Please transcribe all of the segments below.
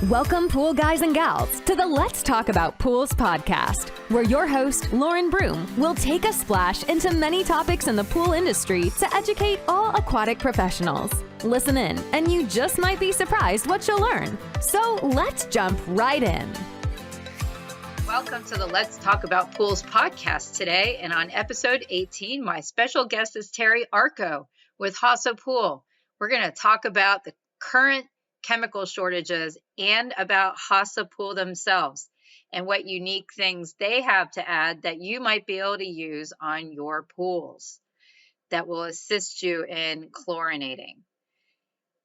Welcome, pool guys and gals, to the Let's Talk About Pools podcast, where your host, Lauren Broom, will take a splash into many topics in the pool industry to educate all aquatic professionals. Listen in, and you just might be surprised what you'll learn. So let's jump right in. Welcome to the Let's Talk About Pools podcast today. And on episode 18, my special guest is Terry Arko with HASA Pool. We're going to talk about the current chemical shortages and about HASA Pool themselves and what unique things they have to add that you might be able to use on your pools that will assist you in chlorinating.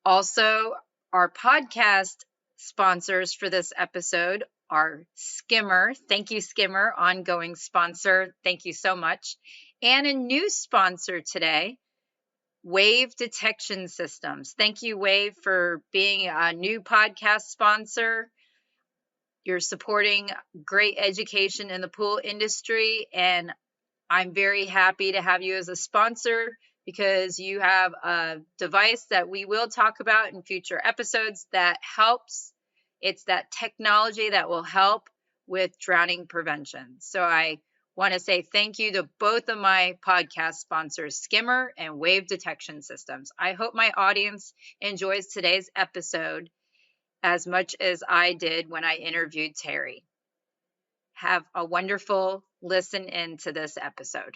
Also, our podcast sponsors for this episode are Skimmer. Thank you, Skimmer, ongoing sponsor. Thank you so much. And a new sponsor today, Wave Detection Systems. Thank you, Wave, for being a new podcast sponsor. You're supporting great education in the pool industry, and I'm very happy to have you as a sponsor because you have a device that we will talk about in future episodes that helps. It's that technology that will help with drowning prevention. So I want to say thank you to both of my podcast sponsors, Skimmer and Wave Detection Systems. I hope my audience enjoys today's episode as much as I did when I interviewed Terry. Have a wonderful listen into this episode.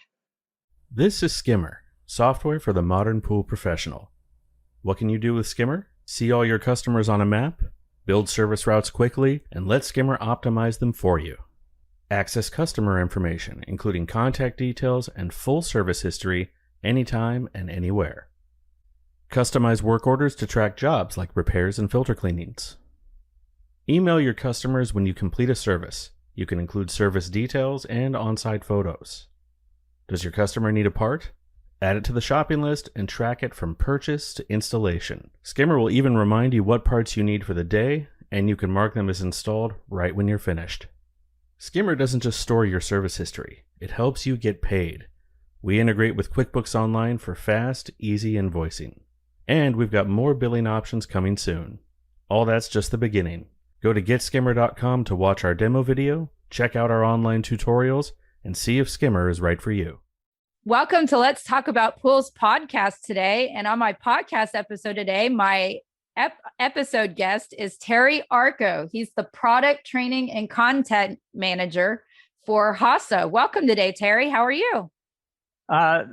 This is Skimmer, software for the modern pool professional. What can you do with Skimmer? See all your customers on a map, build service routes quickly, and let Skimmer optimize them for you. Access customer information, including contact details and full service history, anytime and anywhere. Customize work orders to track jobs like repairs and filter cleanings. Email your customers when you complete a service. You can include service details and on-site photos. Does your customer need a part? Add it to the shopping list and track it from purchase to installation. Skimmer will even remind you what parts you need for the day, and you can mark them as installed right when you're finished. Skimmer doesn't just store your service history, it helps you get paid. We integrate with QuickBooks Online for fast, easy invoicing. And we've got more billing options coming soon. All that's just the beginning. Go to getskimmer.com to watch our demo video, check out our online tutorials, and see if Skimmer is right for you. Welcome to Let's Talk About Pools podcast today. And on my podcast episode today, my episode guest is Terry Arko. He's the product training and content manager for HASA. Welcome today, Terry. How are you?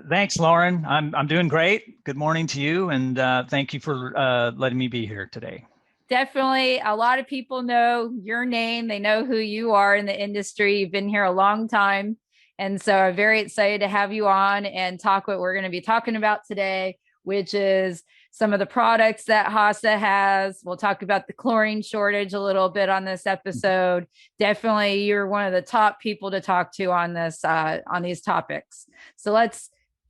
Thanks, Lauren. I'm doing great. Good morning to you, and thank you for letting me be here today. Definitely. A lot of people know your name. They know who you are in the industry. You've been here a long time. And so I'm very excited to have you on and talk what we're going to be talking about today, which is some of the products that HASA has. We'll talk about the chlorine shortage a little bit on this episode. Definitely, you're one of the top people to talk to on this, on these topics. So let's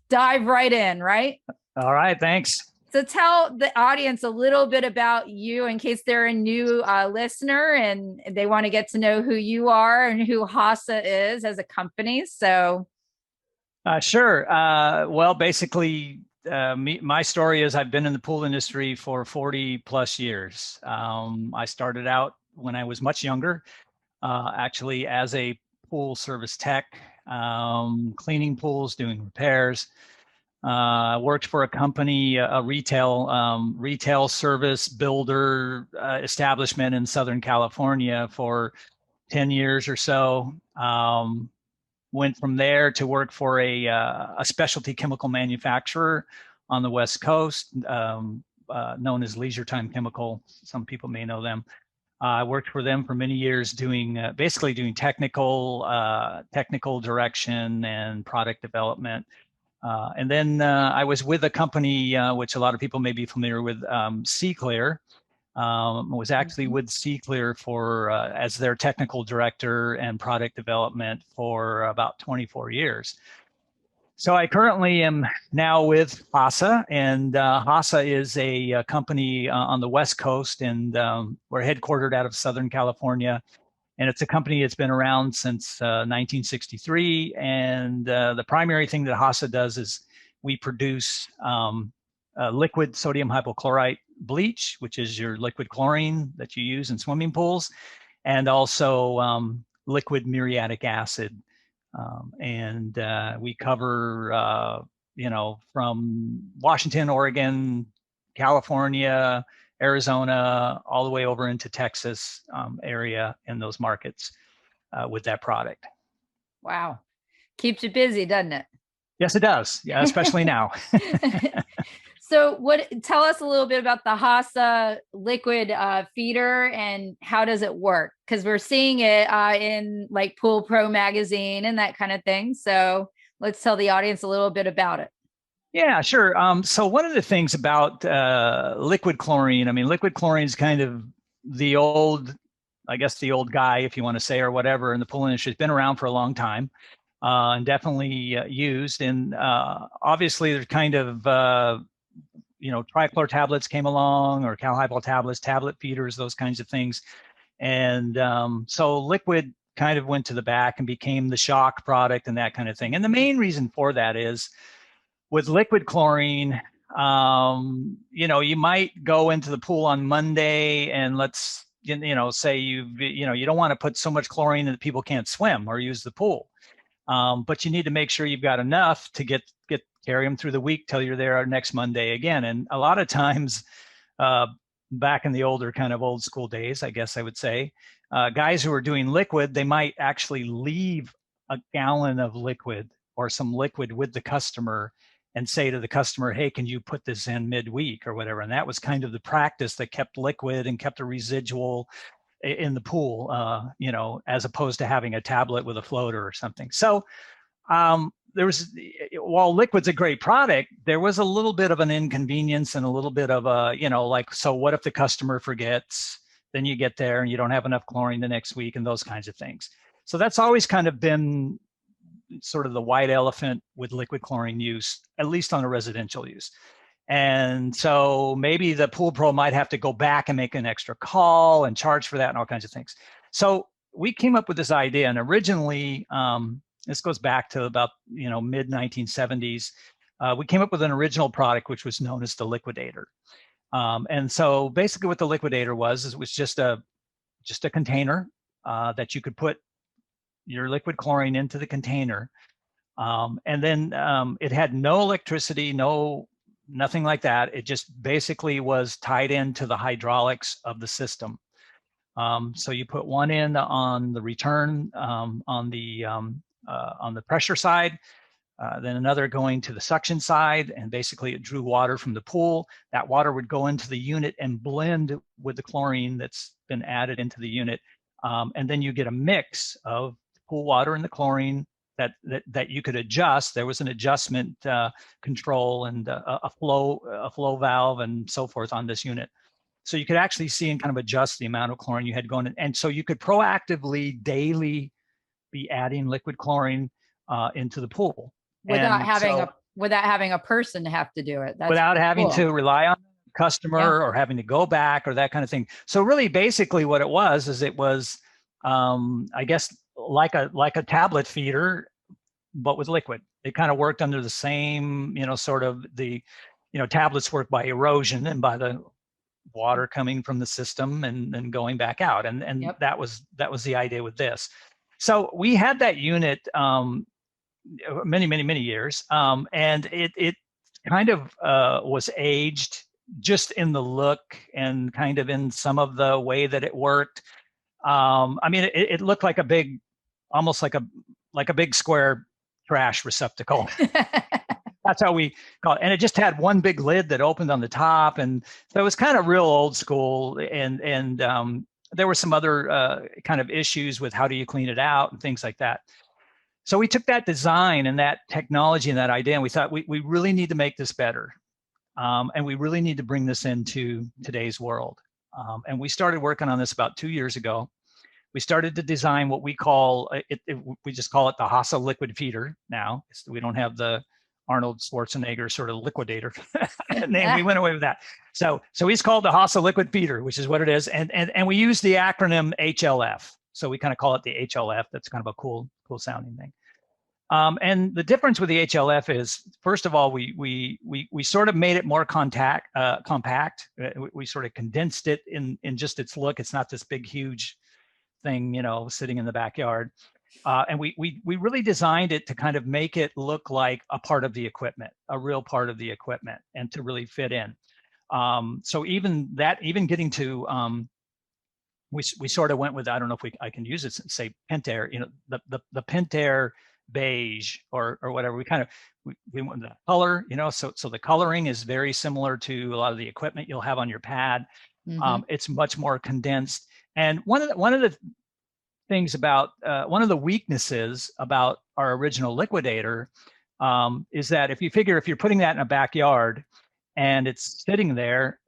dive right in, right? All right, thanks. So tell the audience a little bit about you in case they're a new listener and they want to get to know who you are and who HASA is as a company. So, sure. Well, basically, my story is I've been in the pool industry for 40 plus years. I started out when I was much younger, actually as a pool service tech, cleaning pools, doing repairs. Worked for a company, a retail service builder establishment in Southern California for 10 years or so. Went from there to work for a specialty chemical manufacturer on the West Coast, known as Leisure Time Chemical. Some people may know them. I worked for them for many years basically doing technical direction and product development. And then I was with a company which a lot of people may be familiar with, Sani-Clor. Was actually with Sani-Clor for as their technical director and product development for about 24 years. So I currently am now with HASA, and HASA is a company on the West Coast, and we're headquartered out of Southern California. And it's a company that's been around since 1963. And the primary thing that HASA does is we produce liquid sodium hypochlorite bleach, which is your liquid chlorine that you use in swimming pools, and also liquid muriatic acid. And we cover, from Washington, Oregon, California, Arizona, all the way over into Texas area in those markets with that product. Wow. Keeps you busy, doesn't it? Yes, it does. Yeah, especially now. So tell us a little bit about the HASA liquid feeder and how does it work? Because we're seeing it in like Pool Pro magazine and that kind of thing. So let's tell the audience a little bit about it. Yeah, sure. So one of the things about liquid chlorine, liquid chlorine is kind of the old guy, if you want to say, or whatever, in the pool industry. It's been around for a long time and definitely used. And obviously there's kind of, trichlor tablets came along, or cal-hypol tablets, tablet feeders, those kinds of things. And so liquid kind of went to the back and became the shock product and that kind of thing. And the main reason for that is with liquid chlorine, you might go into the pool on Monday and let's, say you don't want to put so much chlorine that people can't swim or use the pool. But you need to make sure you've got enough to carry them through the week till you're there next Monday again. And a lot of times, back in the older kind of old school days, I guess I would say, guys who are doing liquid, they might actually leave a gallon of liquid or some liquid with the customer and say to the customer, hey, can you put this in midweek or whatever? And that was kind of the practice that kept liquid and kept a residual in the pool, as opposed to having a tablet with a floater or something. So while liquid's a great product, there was a little bit of an inconvenience and a little bit of so what if the customer forgets? Then you get there and you don't have enough chlorine the next week and those kinds of things. So that's always kind of been sort of the white elephant with liquid chlorine use, at least on a residential use. And so maybe the pool pro might have to go back and make an extra call and charge for that and all kinds of things. So we came up with this idea, and originally, this goes back to about mid 1970s. We came up with an original product which was known as the Liquidator. And so basically, what the Liquidator was it was just a container that you could put your liquid chlorine into the container, and then it had no electricity, nothing like that. It just basically was tied into the hydraulics of the system. So you put one in on the return on the pressure side, then another going to the suction side, and basically it drew water from the pool. That water would go into the unit and blend with the chlorine that's been added into the unit, and then you get a mix of pool water and the chlorine that you could adjust. There was an adjustment control and a flow valve and so forth on this unit. So you could actually see and kind of adjust the amount of chlorine you had going in. And so you could proactively daily be adding liquid chlorine into the pool. Without having a person to have to do it. That's without having cool. to rely on the customer or having to go back or that kind of thing. So really basically what it was, I guess, like a tablet feeder, but with liquid. It kind of worked under the same, sort of the, tablets work by erosion and by the water coming from the system and going back out. And Yep. that was the idea with this. So we had that unit many years, and it kind of was aged just in the look and kind of in some of the way that it worked. It looked like almost like a big square trash receptacle. That's how we call it. And it just had one big lid that opened on the top. And so it was kind of real old school. And there were some other kind of issues with how do you clean it out and things like that. So we took that design and that technology and that idea, and we thought we really need to make this better. And we really need to bring this into today's world. And we started working on this about 2 years ago. We started to design what we call we just call it the HASA liquid feeder now. We don't have the Arnold Schwarzenegger sort of Liquidator name. We went away with that. So he's called the HASA liquid feeder, which is what it is. And we use the acronym HLF. So we kind of call it the HLF. That's kind of a cool sounding thing. And the difference with the HLF is, first of all, we sort of made it more compact. We sort of condensed it in just its look. It's not this big, huge thing, you know, sitting in the backyard. And we really designed it to kind of make it look like a part of the equipment, a real part of the equipment, and to really fit in. So even getting to we sort of went with, I don't know if I can use it, say Pentair, you know, the Pentair beige or whatever. We went with that color, you know, so the coloring is very similar to a lot of the equipment you'll have on your pad. It's much more condensed. And one of the things about one of the weaknesses about our original Liquidator is that if you're putting that in a backyard and it's sitting there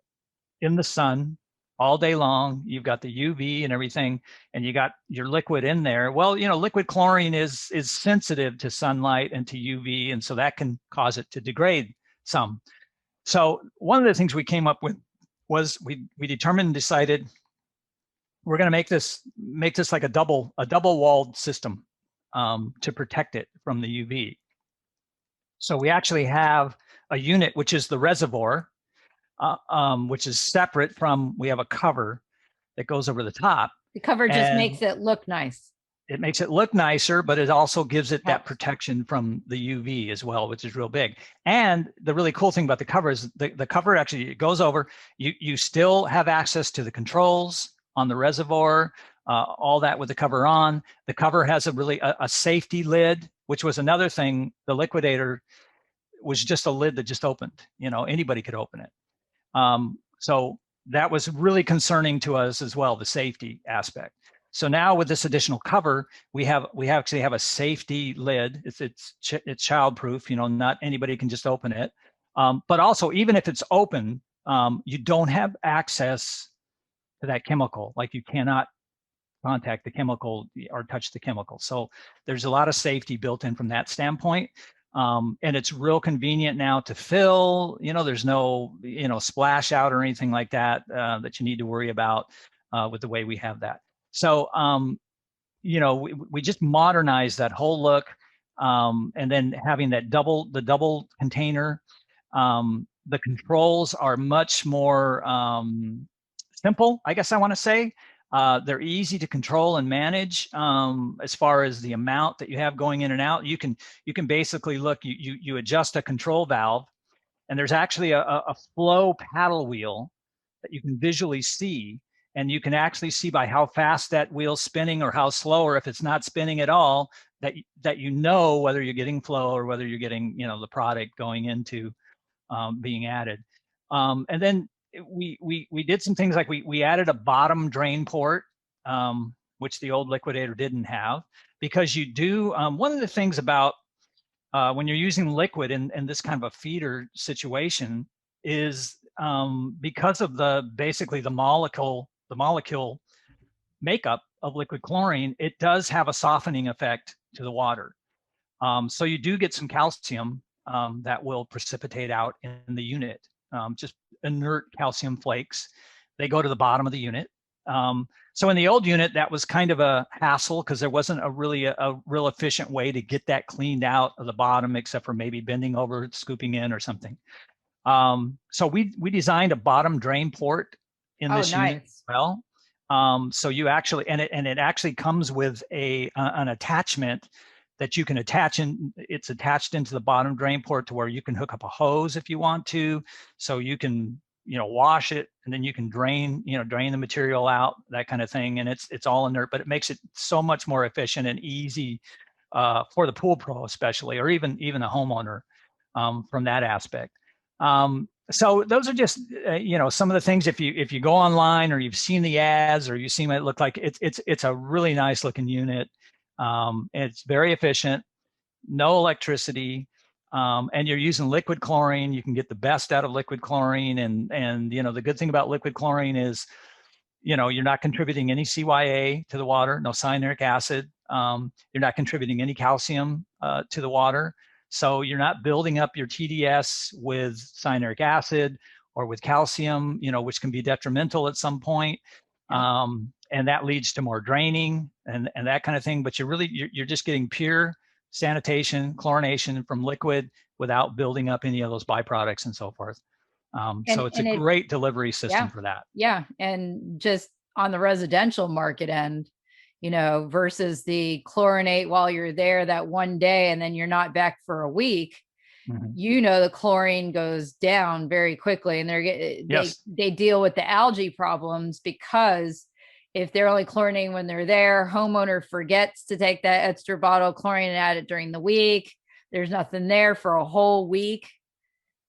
in the sun all day long, you've got the UV and everything, and you got your liquid in there. Well, you know, liquid chlorine is sensitive to sunlight and to UV, and so that can cause it to degrade some. So one of the things we came up with was we determined and decided we're going to make this like a double walled system to protect it from the UV. So we actually have a unit which is the reservoir, which is separate from. We have a cover that goes over the top. The cover just makes it look nice. It makes it look nicer, but it also gives it that protection from the UV as well, which is real big. And the really cool thing about the cover is the cover actually goes over. You still have access to the controls on the reservoir, all that with the cover on. The cover has a safety lid, which was another thing. The Liquidator was just a lid that just opened. You know, anybody could open it. So that was really concerning to us as well, the safety aspect. So now with this additional cover, we actually have a safety lid. It's childproof. You know, not anybody can just open it. But also, even if it's open, you don't have access to that chemical. Like, you cannot contact the chemical or touch the chemical. So there's a lot of safety built in from that standpoint. And it's real convenient now to fill. You know, there's no, you know, splash out or anything like that that you need to worry about with the way we have that. So, you know, we just modernized that whole look, and then having the double container. The controls are much more simple, I guess I want to say. They're easy to control and manage as far as the amount that you have going in and out. You can basically look, you adjust a control valve, and there's actually a flow paddle wheel that you can visually see. And you can actually see by how fast that wheel's spinning or how slow, or if it's not spinning at all, that you know whether you're getting flow or whether you're getting, you know, the product going into being added. And then we did some things like we added a bottom drain port, which the old Liquidator didn't have, because you do one of the things about when you're using liquid in this kind of a feeder situation is because of basically the molecule makeup of liquid chlorine, it does have a softening effect to the water. So you do get some calcium that will precipitate out in the unit, just inert calcium flakes. They go to the bottom of the unit. So in the old unit, that was kind of a hassle because there wasn't a real efficient way to get that cleaned out of the bottom, except for maybe bending over, scooping in or something. So we designed a bottom drain port in this unit as well. So you actually, and it actually comes with an attachment that you can attach in. It's attached into the bottom drain port to where you can hook up a hose if you want to. So you can, you know, wash it, and then you can drain the material out, that kind of thing. And it's all inert, but it makes it so much more efficient and easy for the pool pro, especially, or even a homeowner from that aspect. So those are just you know, some of the things. If you go online or you've seen the ads or you've seen what it look like, it's a really nice looking unit. It's very efficient, no electricity, and you're using liquid chlorine. You can get the best out of liquid chlorine, and you know, the good thing about liquid chlorine is, you know, you're not contributing any CYA to the water, no cyanuric acid. You're not contributing any calcium to the water. So you're not building up your TDS with cyanuric acid or with calcium, you know, which can be detrimental at some point. And that leads to more draining and that kind of thing. But you're just getting pure sanitation, chlorination from liquid without building up any of those byproducts and so forth. So it's a great delivery system for that. Yeah. And just on the residential market end, versus the chlorinate while you're there that one day and then you're not back for a week, the chlorine goes down very quickly, and they deal with the algae problems, because if they're only chlorinating when they're there, homeowner forgets to take that extra bottle of chlorine and add it during the week. There's nothing there for a whole week.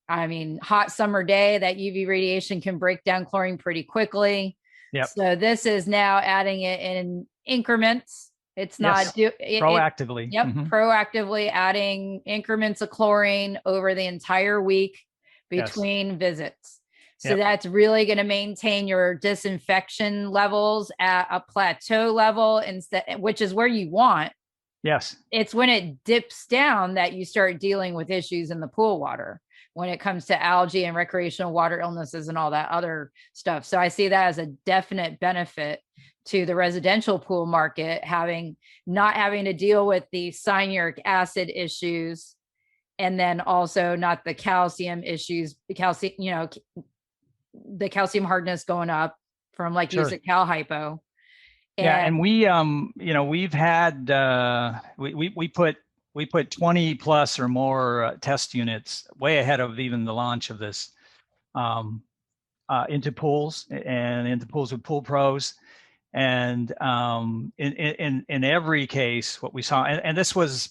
I mean, hot summer day, that UV radiation can break down chlorine pretty quickly. Yep. So this is now adding it in increments. It's not proactively. Proactively adding increments of chlorine over the entire week between visits. So that's really going to maintain your disinfection levels at a plateau level, which is where you want. Yes. It's when it dips down that you start dealing with issues in the pool water when it comes to algae and recreational water illnesses and all that other stuff. So I see that as a definite benefit to the residential pool market, not having to deal with the cyanuric acid issues, and then also not the calcium issues, the calcium hardness going up from use a cal hypo. And we've had we put 20 plus or more test units way ahead of even the launch of this into pools with pool pros. And in every case, what we saw, and this was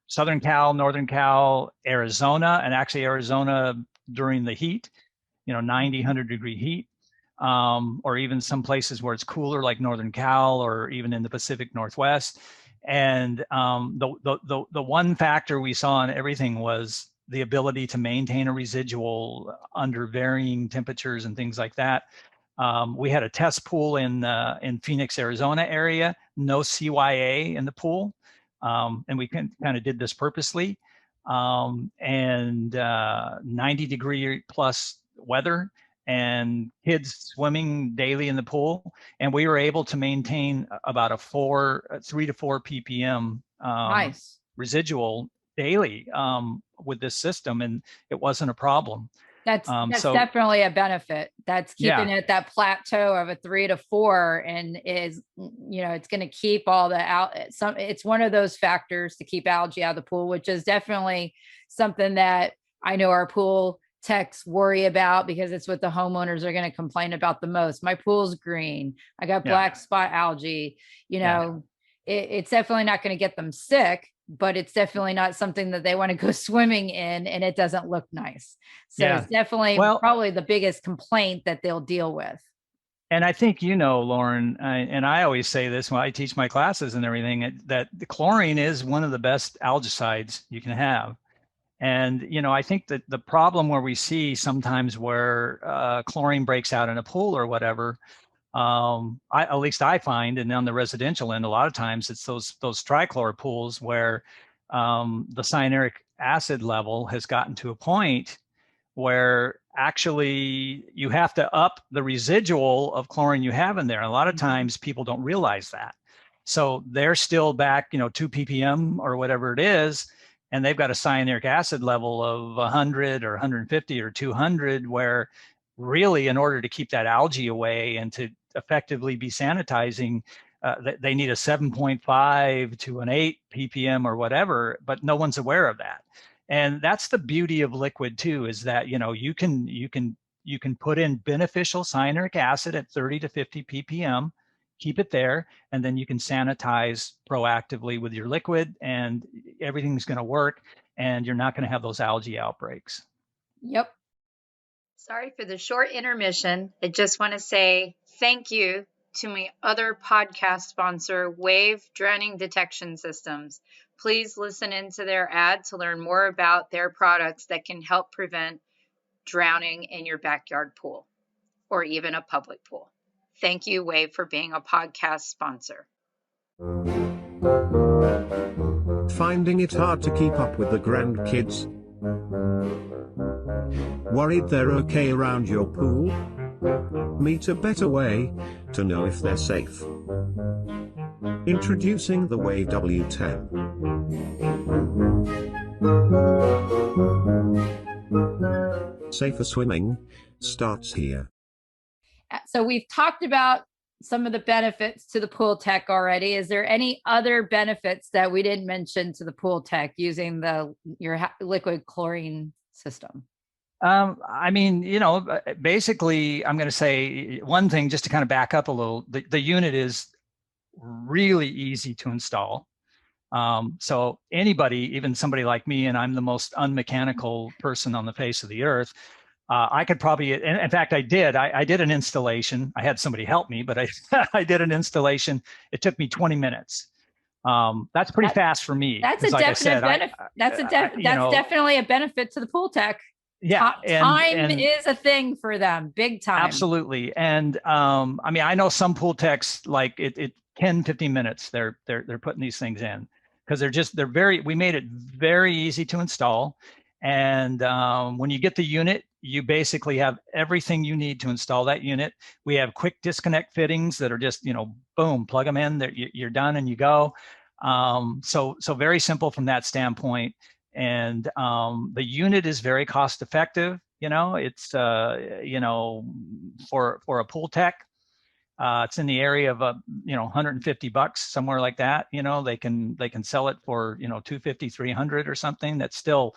Southern Cal, Northern Cal, Arizona, and actually Arizona during the heat, 90, 100 degree heat, or even some places where it's cooler, like Northern Cal, or even in the Pacific Northwest. And the one factor we saw in everything was the ability to maintain a residual under varying temperatures and things like that. We had a test pool in Phoenix, Arizona area, no CYA in the pool. And we kind of did this purposely, and 90 degree plus weather and kids swimming daily in the pool. And we were able to maintain about a 3 to 4 ppm residual daily with this system. And it wasn't a problem. That's definitely a benefit. That's keeping it that plateau of a 3 to 4, and is, it's going to keep all the it's one of those factors to keep algae out of the pool, which is definitely something that I know our pool techs worry about, because it's what the homeowners are going to complain about the most. My pool's green. I got black spot algae. It's definitely not going to get them sick, but it's definitely not something that they want to go swimming in, and it doesn't look nice. So it's definitely probably the biggest complaint that they'll deal with. And I think, Lauren, and I always say this when I teach my classes and everything, that the chlorine is one of the best algaecides you can have. And, I think that the problem where we see sometimes where chlorine breaks out in a pool or whatever, at least I find, and on the residential end, a lot of times it's those trichlor pools where the cyanuric acid level has gotten to a point where actually you have to up the residual of chlorine you have in there. And a lot of times people don't realize that. So they're still back, 2 ppm or whatever it is, and they've got a cyanuric acid level of 100 or 150 or 200, where really, in order to keep that algae away and to effectively be sanitizing, they need a 7.5 to an 8 ppm or whatever, but no one's aware of that. And that's the beauty of liquid too, is that, you can put in beneficial cyanuric acid at 30 to 50 ppm, keep it there, and then you can sanitize proactively with your liquid, and everything's going to work, and you're not going to have those algae outbreaks. Yep. Sorry for the short intermission. I just want to say thank you to my other podcast sponsor, Wave Drowning Detection Systems. Please listen into their ad to learn more about their products that can help prevent drowning in your backyard pool or even a public pool. Thank you, Wave, for being a podcast sponsor. Finding it hard to keep up with the grandkids? Worried they're okay around your pool? Meet a better way to know if they're safe. Introducing the Wave W10. Safer swimming starts here. So we've talked about some of the benefits to the pool tech already. Is there any other benefits that we didn't mention to the pool tech using your liquid chlorine system? I mean, basically, I'm going to say one thing just to kind of back up a little. The unit is really easy to install. So anybody, even somebody like me, and I'm the most unmechanical person on the face of the earth, I could probably, in fact, I did an installation. I had somebody help me, but I did an installation. It took me 20 minutes. That's pretty fast for me. That's a definite benefit. That's definitely a benefit to the pool tech. Yeah. Time is a thing for them, big time. Absolutely. And I mean, I know some pool techs, like it 10, 15 minutes, they're putting these things in because we made it very easy to install. And when you get the unit, you basically have everything you need to install that unit. We have quick disconnect fittings that are just, boom, plug them in, you're done and you go. So very simple from that standpoint. And the unit is very cost effective. It's, for a pool tech, it's in the area of $150, somewhere like that. They can sell it for, $250, $300 or something. That's still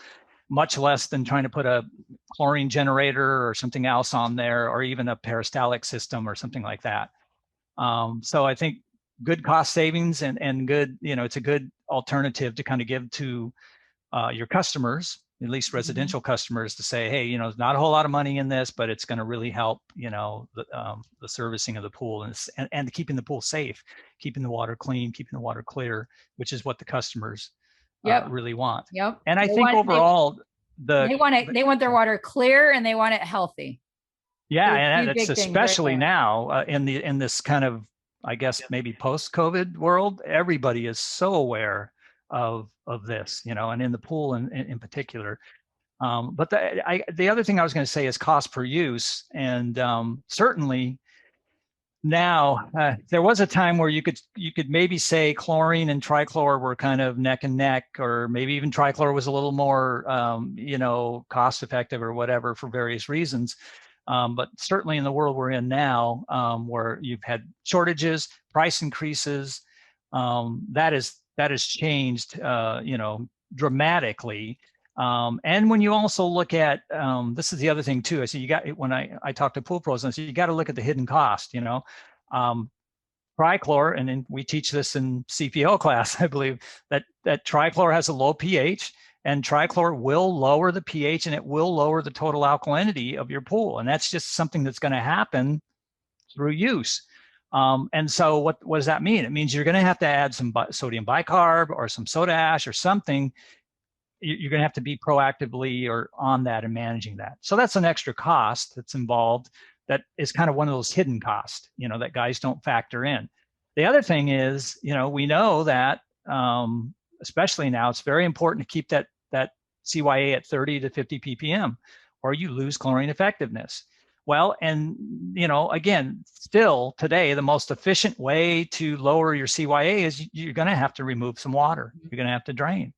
much less than trying to put a chlorine generator or something else on there, or even a peristaltic system or something like that. So I think good cost savings and good, it's a good alternative to kind of give to your customers, at least residential customers, to say, hey, there's not a whole lot of money in this, but it's going to really help, the servicing of the pool and keeping the pool safe, keeping the water clean, keeping the water clear, which is what the customers really want. Yep. And I think overall, they want their water clear and they want it healthy. Yeah, and it's especially now in this kind of, I guess, maybe post-COVID world, everybody is so aware of this, and in the pool in particular. But the other thing I was going to say is cost per use, and certainly now there was a time where you could maybe say chlorine and trichlor were kind of neck and neck, or maybe even trichlor was a little more cost effective or whatever for various reasons. But certainly in the world we're in now, where you've had shortages, price increases, that has changed, dramatically. And when you also look at, this is the other thing too. I see when I talk to pool pros, and I say, you got to look at the hidden cost, trichlor, and then we teach this in CPO class, I believe, that trichlor has a low pH, and trichlor will lower the pH and it will lower the total alkalinity of your pool. And that's just something that's going to happen through use. And so what does that mean? It means you're going to have to add some sodium bicarb or some soda ash or something. You're going to have to be proactively or on that and managing that. So that's an extra cost that's involved. That is kind of one of those hidden costs, that guys don't factor in. The other thing is, we know that, especially now, it's very important to keep that CYA at 30 to 50 ppm, or you lose chlorine effectiveness. Well, and again, still today, the most efficient way to lower your CYA is you're going to have to remove some water. You're going to have to drain.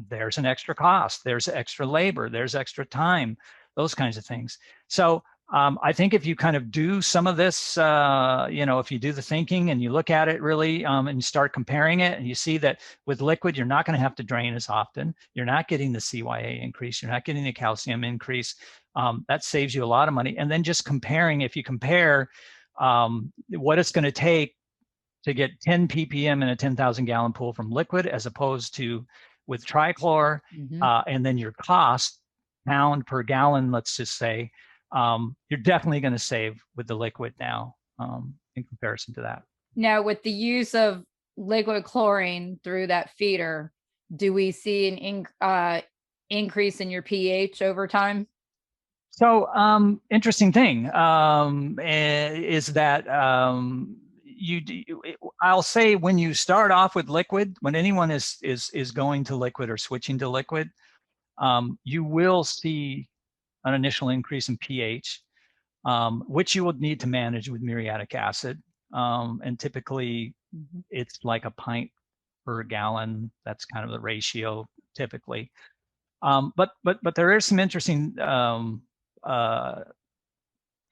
There's an extra cost. There's extra labor. There's extra time. Those kinds of things. So I think if you kind of do some of this, if you do the thinking and you look at it really, and you start comparing it, and you see that with liquid, you're not going to have to drain as often. You're not getting the CYA increase. You're not getting the calcium increase. That saves you a lot of money. And then just comparing, if you compare what it's going to take to get 10 ppm in a 10,000 gallon pool from liquid, as opposed to with trichlor, and then your cost pound per gallon, let's just say, you're definitely going to save with the liquid now, in comparison to that. Now, with the use of liquid chlorine through that feeder, do we see an increase in your pH over time? So, interesting thing is that I'll say when you start off with liquid, when anyone is going to liquid or switching to liquid, you will see an initial increase in pH, which you would need to manage with muriatic acid. And typically it's like a pint per gallon. That's kind of the ratio typically. But there is some interesting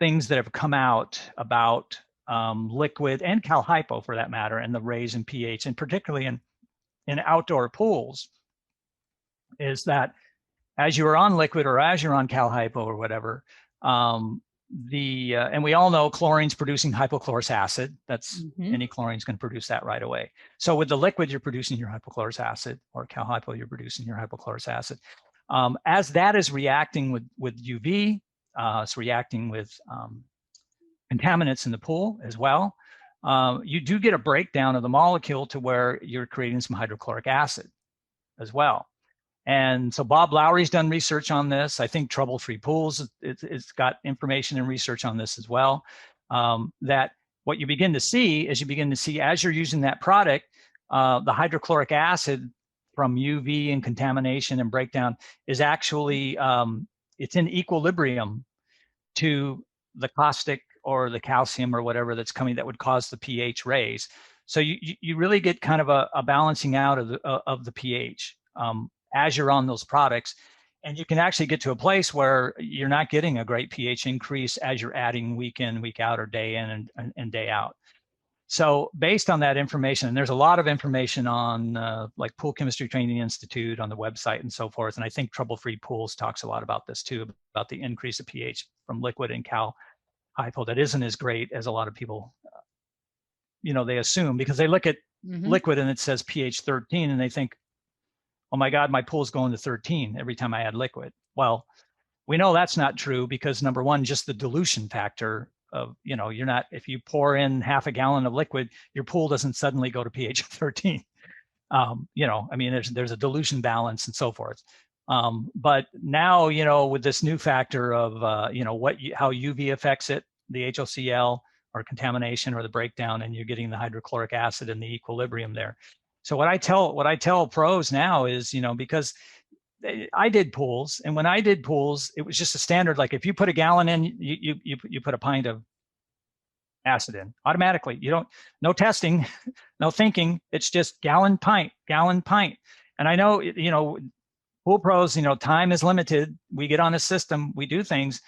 things that have come out about liquid and cal hypo, for that matter, and the raise in pH, and particularly in outdoor pools, is that as you're on liquid or as you're on cal hypo or whatever, and we all know chlorine's producing hypochlorous acid. That's any chlorine's going to produce that right away. So with the liquid, you're producing your hypochlorous acid, or cal hypo, you're producing your hypochlorous acid. As that is reacting with UV, it's reacting with contaminants in the pool as well. You do get a breakdown of the molecule to where you're creating some hydrochloric acid as well. And so Bob Lowry's done research on this. I think Trouble Free Pools, it's got information and research on this as well. That what you begin to see is as you're using that product, the hydrochloric acid from UV and contamination and breakdown is actually, it's in equilibrium to the caustic or the calcium or whatever that's coming that would cause the pH raise. So you really get kind of a balancing out of the pH as you're on those products. And you can actually get to a place where you're not getting a great pH increase as you're adding week in, week out, or day in and day out. So based on that information, and there's a lot of information on like Pool Chemistry Training Institute on the website and so forth. And I think Trouble Free Pools talks a lot about this too, about the increase of pH from liquid and cal hypo that isn't as great as a lot of people, they assume, because they look at liquid and it says pH 13 and they think, oh my God, my pool's going to 13 every time I add liquid. Well, we know that's not true because number one, just the dilution factor of, you're not, if you pour in half a gallon of liquid, your pool doesn't suddenly go to pH 13. There's a dilution balance and so forth. But now, with this new factor of, how UV affects it, the HOCl or contamination or the breakdown, and you're getting the hydrochloric acid and the equilibrium there. So what I tell pros now is, because I did pools, and when I did pools, it was just a standard. Like if you put a gallon in, you put a pint of acid in automatically. No testing, no thinking. It's just gallon, pint. And I know, pool pros, time is limited. We get on a system, we do things.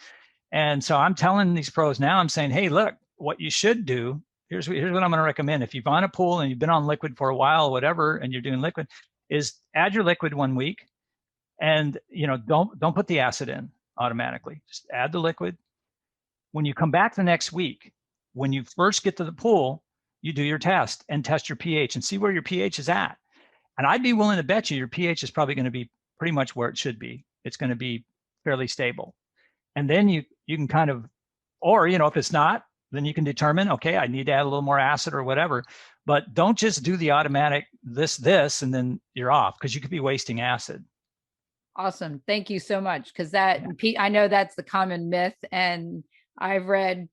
And so I'm telling these pros now, I'm saying, hey, look, what you should do, here's what I'm going to recommend. If you've on a pool and you've been on liquid for a while, whatever, and you're doing liquid, is add your liquid 1 week. And don't put the acid in automatically. Just add the liquid. When you come back the next week, when you first get to the pool, you do your test and test your pH and see where your pH is at. And I'd be willing to bet you your pH is probably going to be pretty much where it should be. It's going to be fairly stable. And then you can kind of, or if it's not, then you can determine, okay, I need to add a little more acid or whatever. But don't just do the automatic this, and then you're off, because you could be wasting acid. Awesome. Thank you so much. Because I know that's the common myth. And I've read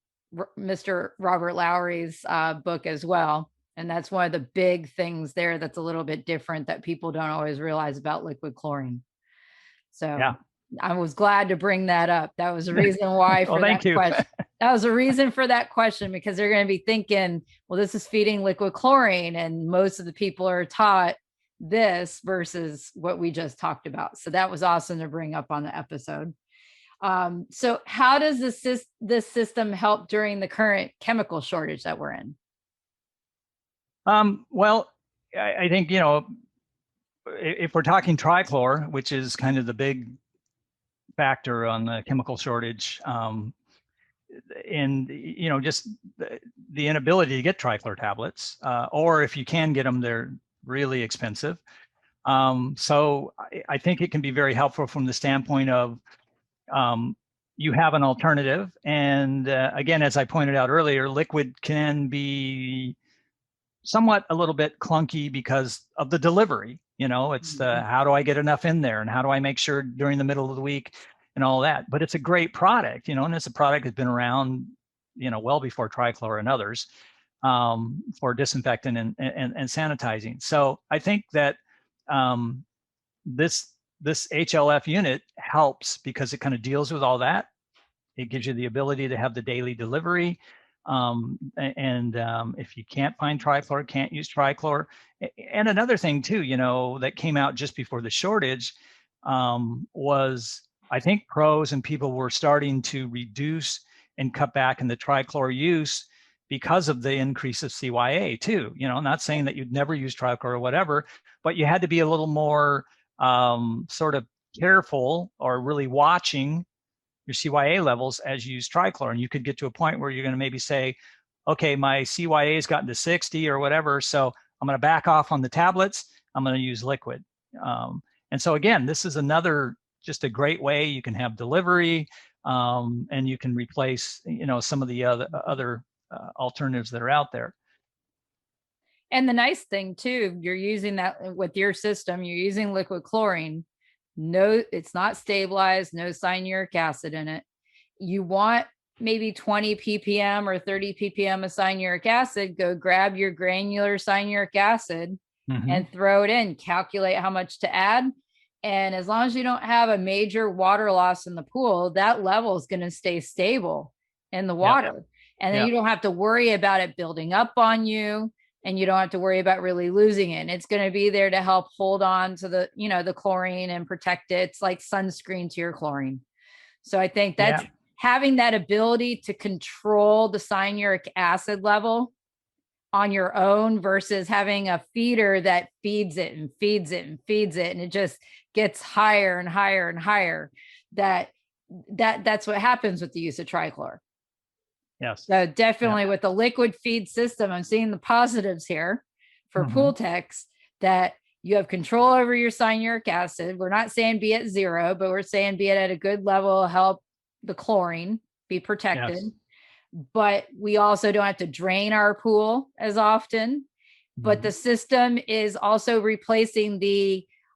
Mr. Robert Lowry's book as well. And that's one of the big things there that's a little bit different that people don't always realize about liquid chlorine. So yeah. I was glad to bring that up. That was the reason why for that question. That was a reason for that question, because they're going to be thinking, well, this is feeding liquid chlorine. And most of the people are taught this versus what we just talked about. So that was awesome to bring up on the episode. So how does this system help during the current chemical shortage that we're in? Well, I think, if we're talking trichlor, which is kind of the big factor on the chemical shortage, and just the inability to get trichlor tablets, or if you can get them, they're really expensive. So I think it can be very helpful from the standpoint of you have an alternative. And again, as I pointed out earlier, liquid can be somewhat a little bit clunky because of the delivery. It's how do I get enough in there, and how do I make sure during the middle of the week and all that. But it's a great product, and it's a product that's been around, well before trichlor and others, for disinfectant and sanitizing. So I think that this HLF unit helps because it kind of deals with all that. It gives you the ability to have the daily delivery. If you can't find trichlor, can't use trichlor. And another thing too, that came out just before the shortage, was, I think, pros, and people were starting to reduce and cut back in the trichlor use because of the increase of CYA too. Not saying that you'd never use trichlor or whatever, but you had to be a little more sort of careful or really watching your CYA levels as you use trichlor. And you could get to a point where you're going to maybe say, okay, my CYA has gotten to 60 or whatever, so I'm going to back off on the tablets. I'm going to use liquid. And so again, this is just a great way you can have delivery, and you can replace, some of the other alternatives that are out there. And the nice thing too, you're using that with your system, you're using liquid chlorine. No, it's not stabilized, no cyanuric acid in it. You want maybe 20 ppm or 30 ppm of cyanuric acid, go grab your granular cyanuric acid and throw it in, calculate how much to add. And as long as you don't have a major water loss in the pool, that level is going to stay stable in the water. And then you don't have to worry about it building up on you, and you don't have to worry about really losing it. And it's going to be there to help hold on to the, the chlorine and protect it. It's like sunscreen to your chlorine. So I think that's having that ability to control the cyanuric acid level on your own versus having a feeder that feeds it and feeds it and feeds it. And it just gets higher and higher and higher. That's what happens with the use of trichlor. Yes. So definitely with the liquid feed system, I'm seeing the positives here for pool techs, that you have control over your cyanuric acid. We're not saying be at 0, but we're saying be it at a good level, help the chlorine be protected. Yes. But we also don't have to drain our pool as often. But the system is also replacing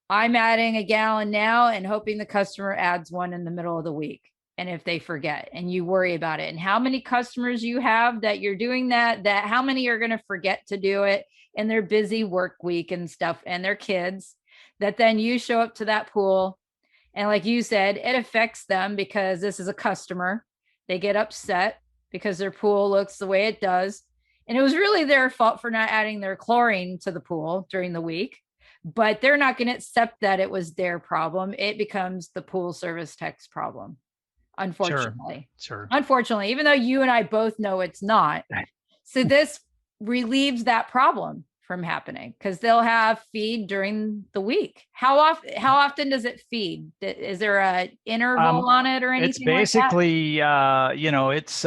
I'm adding a gallon now and hoping the customer adds one in the middle of the week. And if they forget, and you worry about it, and how many customers you have that you're doing that how many are going to forget to do it in their busy work week and stuff, and their kids, that then you show up to that pool. And like you said, it affects them because this is a customer. They get upset because their pool looks the way it does. And it was really their fault for not adding their chlorine to the pool during the week, but they're not going to accept that it was their problem. It becomes the pool service tech's problem. Unfortunately. Sure. Unfortunately, even though you and I both know it's not. So this relieves that problem from happening, because they'll have feed during the week. How often does it feed? Is there a interval on it or anything? It's basically like that? It's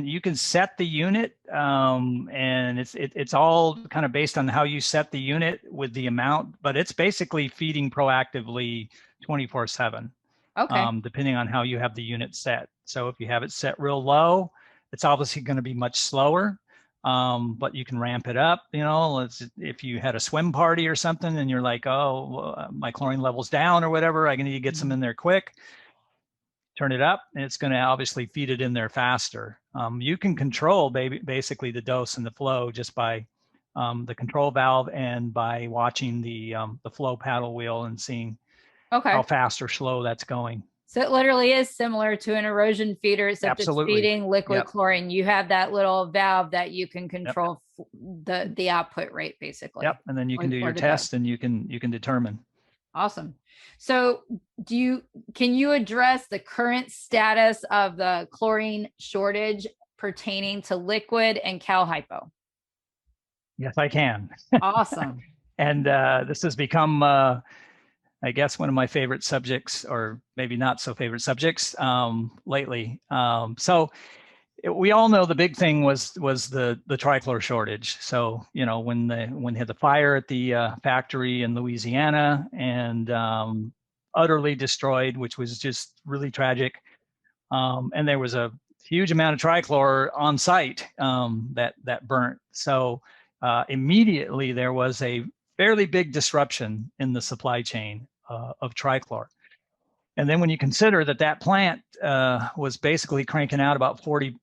you can set the unit, and it's all kind of based on how you set the unit with the amount, but it's basically feeding proactively 24/7. Okay. Depending on how you have the unit set. So if you have it set real low, it's obviously going to be much slower, but you can ramp it up. If you had a swim party or something and you're like, my chlorine level's down or whatever, I need to get some in there quick, turn it up, and it's going to obviously feed it in there faster. You can control basically the dose and the flow just by the control valve and by watching the flow paddle wheel and seeing how fast or slow that's going. So it literally is similar to an erosion feeder, except it's feeding liquid chlorine. You have that little valve that you can control the output rate, basically. Yep, and then you can do your test and you can determine. Awesome. So can you address the current status of the chlorine shortage pertaining to liquid and cal hypo? Yes, I can. Awesome. And this has become I guess one of my favorite subjects, or maybe not so favorite subjects lately. So we all know the big thing was the trichlor shortage. So when they had the fire at the factory in Louisiana and utterly destroyed, which was just really tragic. And there was a huge amount of trichlor on site that burnt. So immediately there was a fairly big disruption in the supply chain of trichlor. And then when you consider that plant was basically cranking out about 40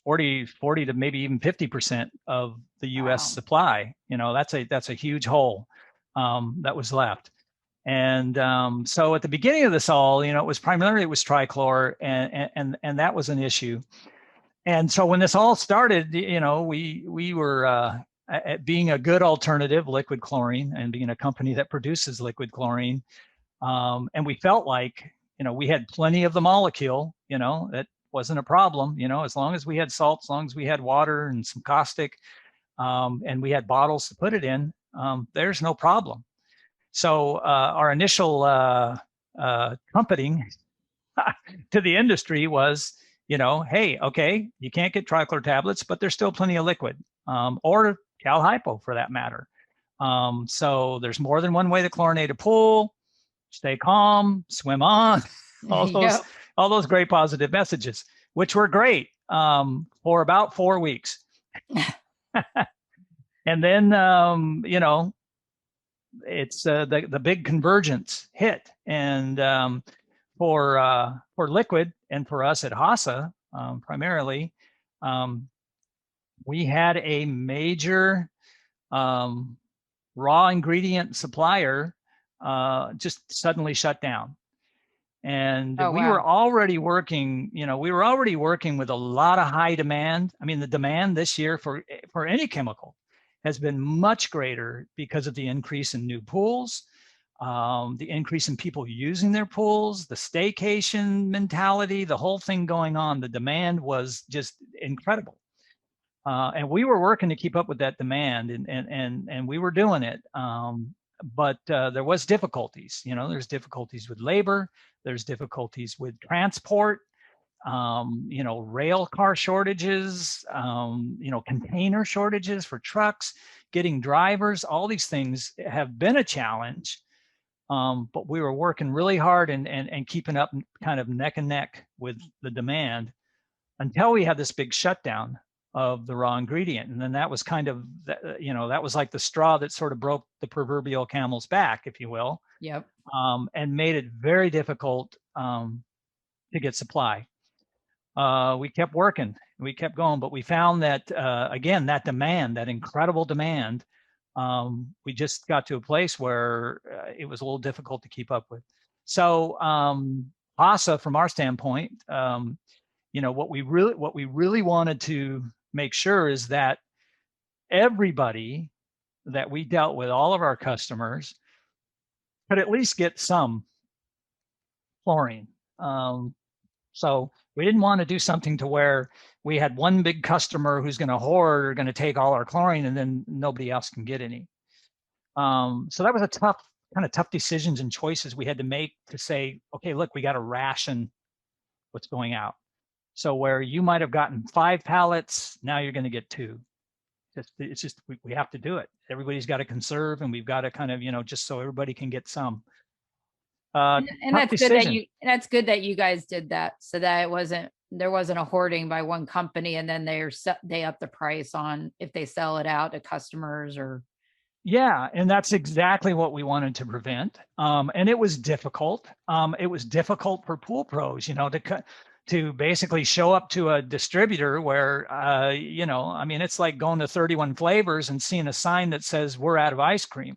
to maybe even 50% of the U.S. supply, that's a huge hole that was left. And so at the beginning of this all, it was trichlor, and that was an issue. And so when this all started, we were being a good alternative, liquid chlorine, and being a company that produces liquid chlorine, And we felt like, we had plenty of the molecule, that wasn't a problem, as long as we had salt, as long as we had water and some caustic, and we had bottles to put it in, there's no problem. So our initial trumpeting to the industry was, hey, okay, you can't get trichlor tablets, but there's still plenty of liquid, or cal hypo for that matter. So there's more than one way to chlorinate a pool. Stay calm, swim on, all those great positive messages, which were great for about 4 weeks. And then, it's the big convergence hit. And for liquid and for us at HASA, primarily, we had a major raw ingredient supplier just suddenly shut down. And we were already working, with a lot of high demand. I mean, the demand this year for any chemical has been much greater because of the increase in new pools, the increase in people using their pools, the staycation mentality, the whole thing going on. The demand was just incredible. And we were working to keep up with that demand, and we were doing it. But there was difficulties. There's difficulties with labor. There's difficulties with transport. Rail car shortages. Container shortages for trucks. Getting drivers. All these things have been a challenge. But we were working really hard and keeping up, kind of neck and neck with the demand, until we had this big shutdown of the raw ingredient. And then that was kind of, that was like the straw that sort of broke the proverbial camel's back, if you will. Yep. And made it very difficult to get supply. We kept working, we kept going, but we found that, again, that demand, that incredible demand, we just got to a place where it was a little difficult to keep up with. So HASA, from our standpoint, what we really wanted to make sure is that everybody that we dealt with, all of our customers, could at least get some chlorine. So we didn't want to do something to where we had one big customer who's going to hoard or going to take all our chlorine, and then nobody else can get any. So that was a tough decisions and choices we had to make to say, okay, look, we got to ration what's going out. So where you might have gotten 5 pallets, now you're going to get 2. It's just we have to do it. Everybody's got to conserve, and we've got to kind of, just so everybody can get some. And that's good that you guys did that, so that there wasn't a hoarding by one company, and then they up the price on if they sell it out to customers or. Yeah, and that's exactly what we wanted to prevent. And it was difficult. It was difficult for pool pros, to basically show up to a distributor where, it's like going to 31 Flavors and seeing a sign that says we're out of ice cream.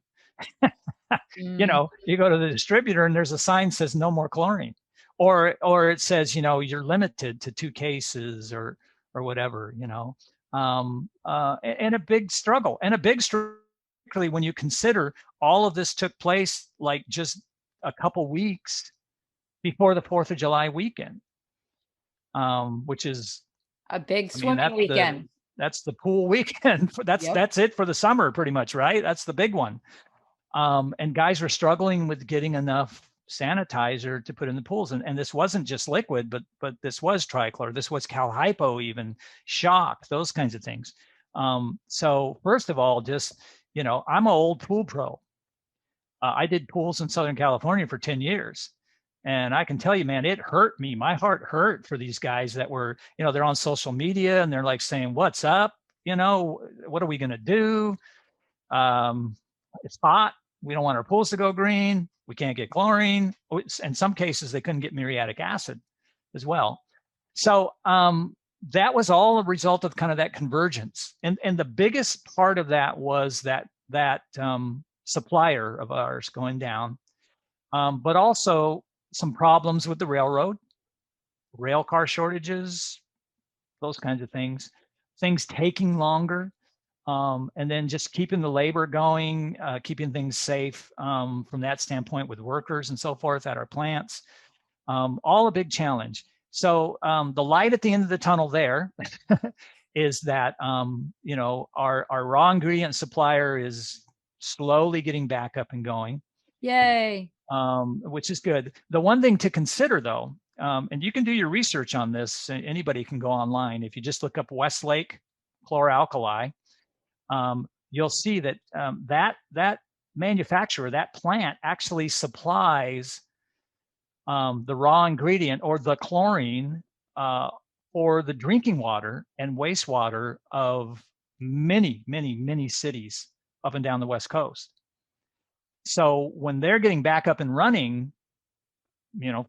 You go to the distributor and there's a sign that says no more chlorine, or it says, you're limited to 2 cases or whatever, and a big struggle, when you consider all of this took place like just a couple weeks before the 4th of July weekend, which is a big swimming weekend. That's the pool weekend. That's it for the summer, pretty much, right? That's the big one. And guys were struggling with getting enough sanitizer to put in the pools. And this wasn't just liquid, but this was trichlor. This was cal hypo, even shock, those kinds of things. So first of all, just, I'm an old pool pro. I did pools in Southern California for 10 years. And I can tell you, man, it hurt me. My heart hurt for these guys that were, they're on social media and they're like saying, what's up? What are we going to do? It's hot. We don't want our pools to go green. We can't get chlorine. In some cases, they couldn't get muriatic acid as well. So that was all a result of kind of that convergence. And the biggest part of that was that supplier of ours going down, but also some problems with the railroad, rail car shortages, those kinds of things taking longer. And then just keeping the labor going, keeping things safe from that standpoint with workers and so forth at our plants, all a big challenge. So the light at the end of the tunnel there is that, our raw ingredient supplier is slowly getting back up and going. Yay. Which is good. The one thing to consider though, and you can do your research on this, anybody can go online. If you just look up Westlake chloralkali, you'll see that that manufacturer, that plant actually supplies the raw ingredient or the chlorine for the drinking water and wastewater of many, many, many cities up and down the West Coast. So when they're getting back up and running,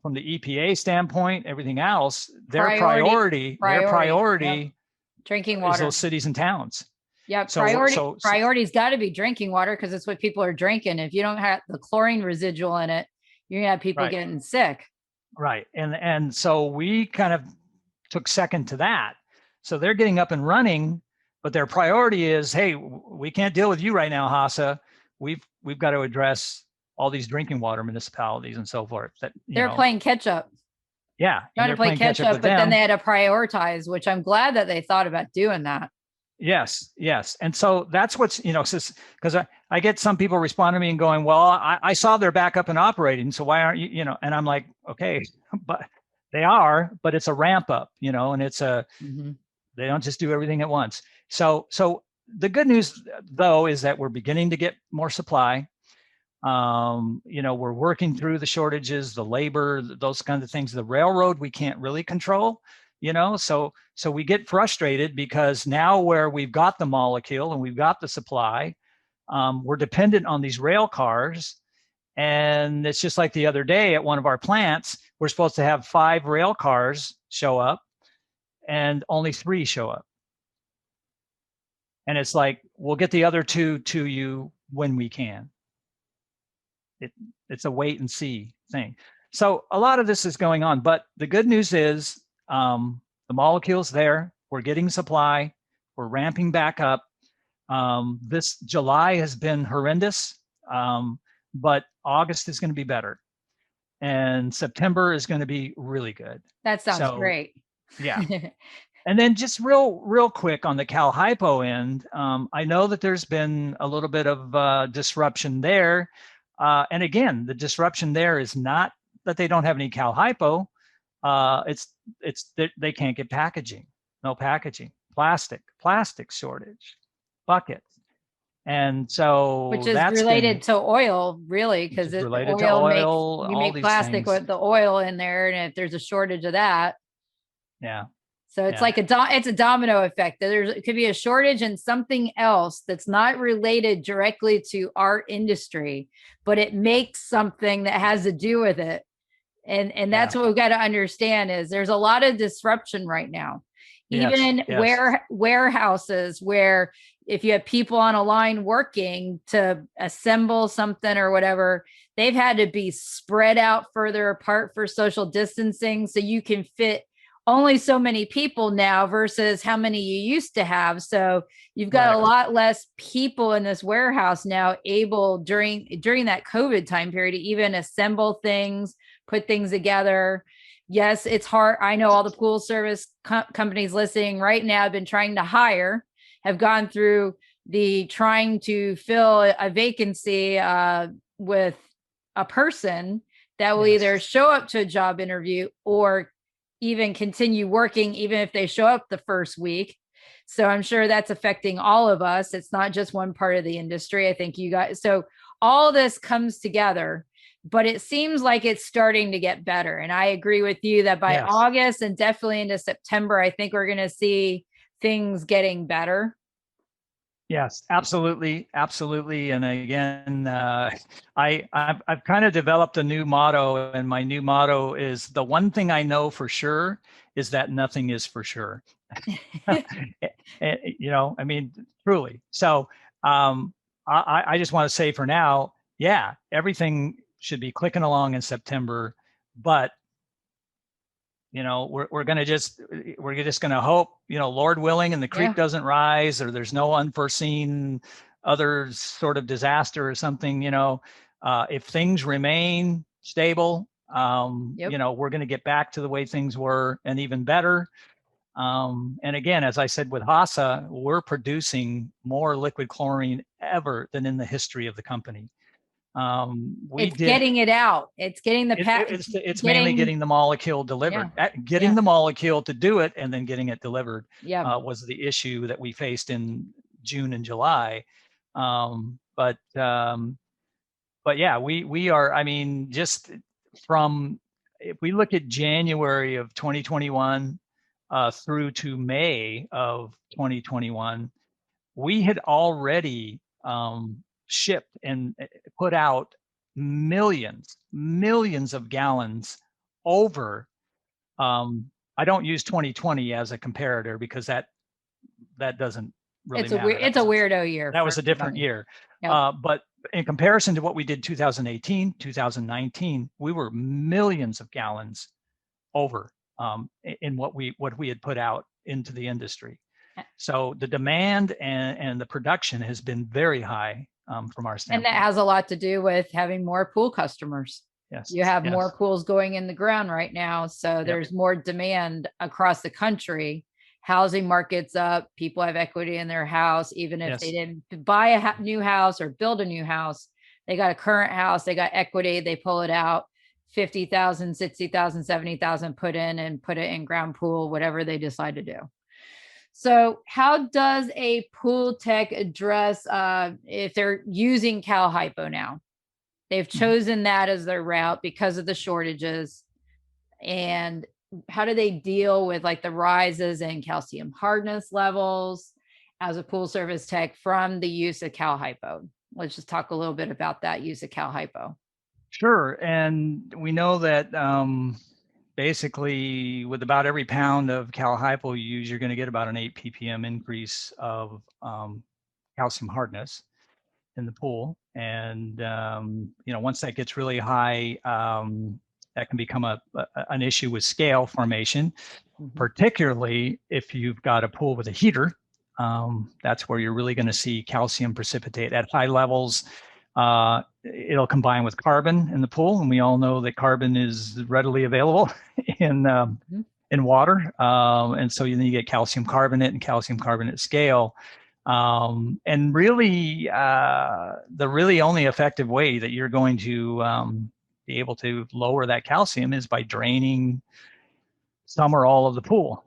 from the EPA standpoint, everything else, their priority yep. Drinking water is those cities and towns. Yeah, priority's got to be drinking water because it's what people are drinking. If you don't have the chlorine residual in it, you're gonna have people getting sick. Right, and so we kind of took second to that. So they're getting up and running, but their priority is, hey, we can't deal with you right now, HASA. We've got to address all these drinking water municipalities and so forth. That they're playing catch up. Yeah, trying to play catch up, but then they had to prioritize, which I'm glad that they thought about doing that. Yes. And so that's what's, because I get some people respond to me and going, well, I saw they're back up and operating. So why aren't you, and I'm like, okay, but they are, but it's a ramp up, and it's they don't just do everything at once. So the good news though, is that we're beginning to get more supply. We're working through the shortages, the labor, those kinds of things. The railroad, we can't really control. So we get frustrated because now where we've got the molecule and we've got the supply, we're dependent on these rail cars. And it's just like the other day at one of our plants, we're supposed to have 5 rail cars show up and only 3 show up. And it's like, we'll get the other 2 to you when we can. It's a wait and see thing. So a lot of this is going on, but the good news is, the molecule's there. We're getting supply. We're ramping back up. This July has been horrendous, but August is going to be better. And September is going to be really good. That sounds great. Yeah. And then just real quick on the Cal Hypo end, I know that there's been a little bit of disruption there. And again, the disruption there is not that they don't have any Cal Hypo. It's they can't get packaging, no packaging, plastic shortage, buckets. And so which is related to oil, really, because it's related to oil. You make plastic with the oil in there, and if there's a shortage of that, so it's like it's a domino effect. It could be a shortage in something else that's not related directly to our industry, but it makes something that has to do with it. And that's what we've got to understand is there's a lot of disruption right now, even warehouses where if you have people on a line working to assemble something or whatever, they've had to be spread out further apart for social distancing. So you can fit only so many people now versus how many you used to have. So you've got a lot less people in this warehouse now able during that COVID time period to even assemble things, put things together. Yes, it's hard. I know all the pool service companies listening right now have been trying to hire, have gone through the trying to fill a vacancy with a person that will either show up to a job interview or even continue working, even if they show up the first week. So I'm sure that's affecting all of us. It's not just one part of the industry. I think you guys, so all this comes together, but it seems like it's starting to get better. And I agree with you that by August and definitely into September, I think we're going to see things getting better. Yes, absolutely. And again, I've kind of developed a new motto, and my new motto is the one thing I know for sure is that nothing is for sure. Truly. So I just want to say for now, everything should be clicking along in September, but we're just going to hope, Lord willing, and the creek doesn't rise, or there's no unforeseen other sort of disaster or something. If things remain stable, we're going to get back to the way things were and even better. And again, as I said, with HASA, we're producing more liquid chlorine ever than in the history of the company. Getting it out. It's getting the it's mainly getting the molecule delivered. Getting the molecule to do it and then getting it delivered was the issue that we faced in June and July. But yeah, we are. I mean, just from, if we look at January of 2021 through to May of 2021, we had already shipped and put out millions of gallons over. I don't use 2020 as a comparator because that doesn't really matter. It's a weirdo year. That was a different year. But in comparison to what we did 2018, 2019, we were millions of gallons over in what we had put out into the industry. So the demand and the production has been very high from our standpoint. And that has a lot to do with having more pool customers. Yes. You have more pools going in the ground right now. So there's more demand across the country. Housing market's up. People have equity in their house. Even if they didn't buy a new house or build a new house, they got a current house, they got equity, they pull it out, 50,000, 60,000, 70,000 put it in ground pool, whatever they decide to do. So how does a pool tech address if they're using Cal Hypo now? They've chosen that as their route because of the shortages. And how do they deal with like the rises in calcium hardness levels as a pool service tech from the use of Cal Hypo? Let's just talk a little bit about that use of Cal Hypo. Sure. And we know that basically with about every pound of Cal Hypo you use, you're going to get about an 8 ppm increase of calcium hardness in the pool. And, once that gets really high, that can become an issue with scale formation, particularly if you've got a pool with a heater. That's where you're really going to see calcium precipitate at high levels. It'll combine with carbon in the pool, and we all know that carbon is readily available in water, and so you get calcium carbonate and calcium carbonate scale. And really, the really only effective way that you're going to be able to lower that calcium is by draining some or all of the pool.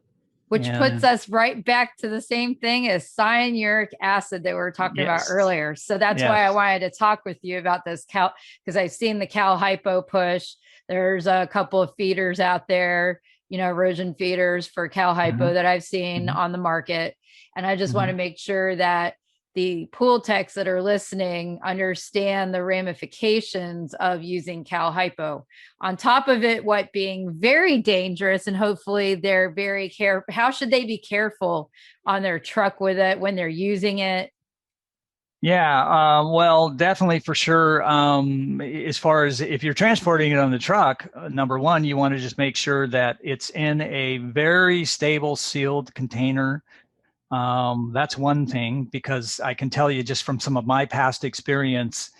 Which puts us right back to the same thing as cyanuric acid that we were talking about earlier. So that's why I wanted to talk with you about this Cal, because I've seen the Cal Hypo push. There's a couple of feeders out there, erosion feeders for Cal Hypo that I've seen on the market. And I just want to make sure that the pool techs that are listening understand the ramifications of using Cal Hypo. On top of it, what being very dangerous, and hopefully they're very careful. How should they be careful on their truck with it when they're using it? Yeah, well, definitely for sure. As far as if you're transporting it on the truck, number one, you want to just make sure that it's in a very stable sealed container. That's one thing, because I can tell you just from some of my past experience,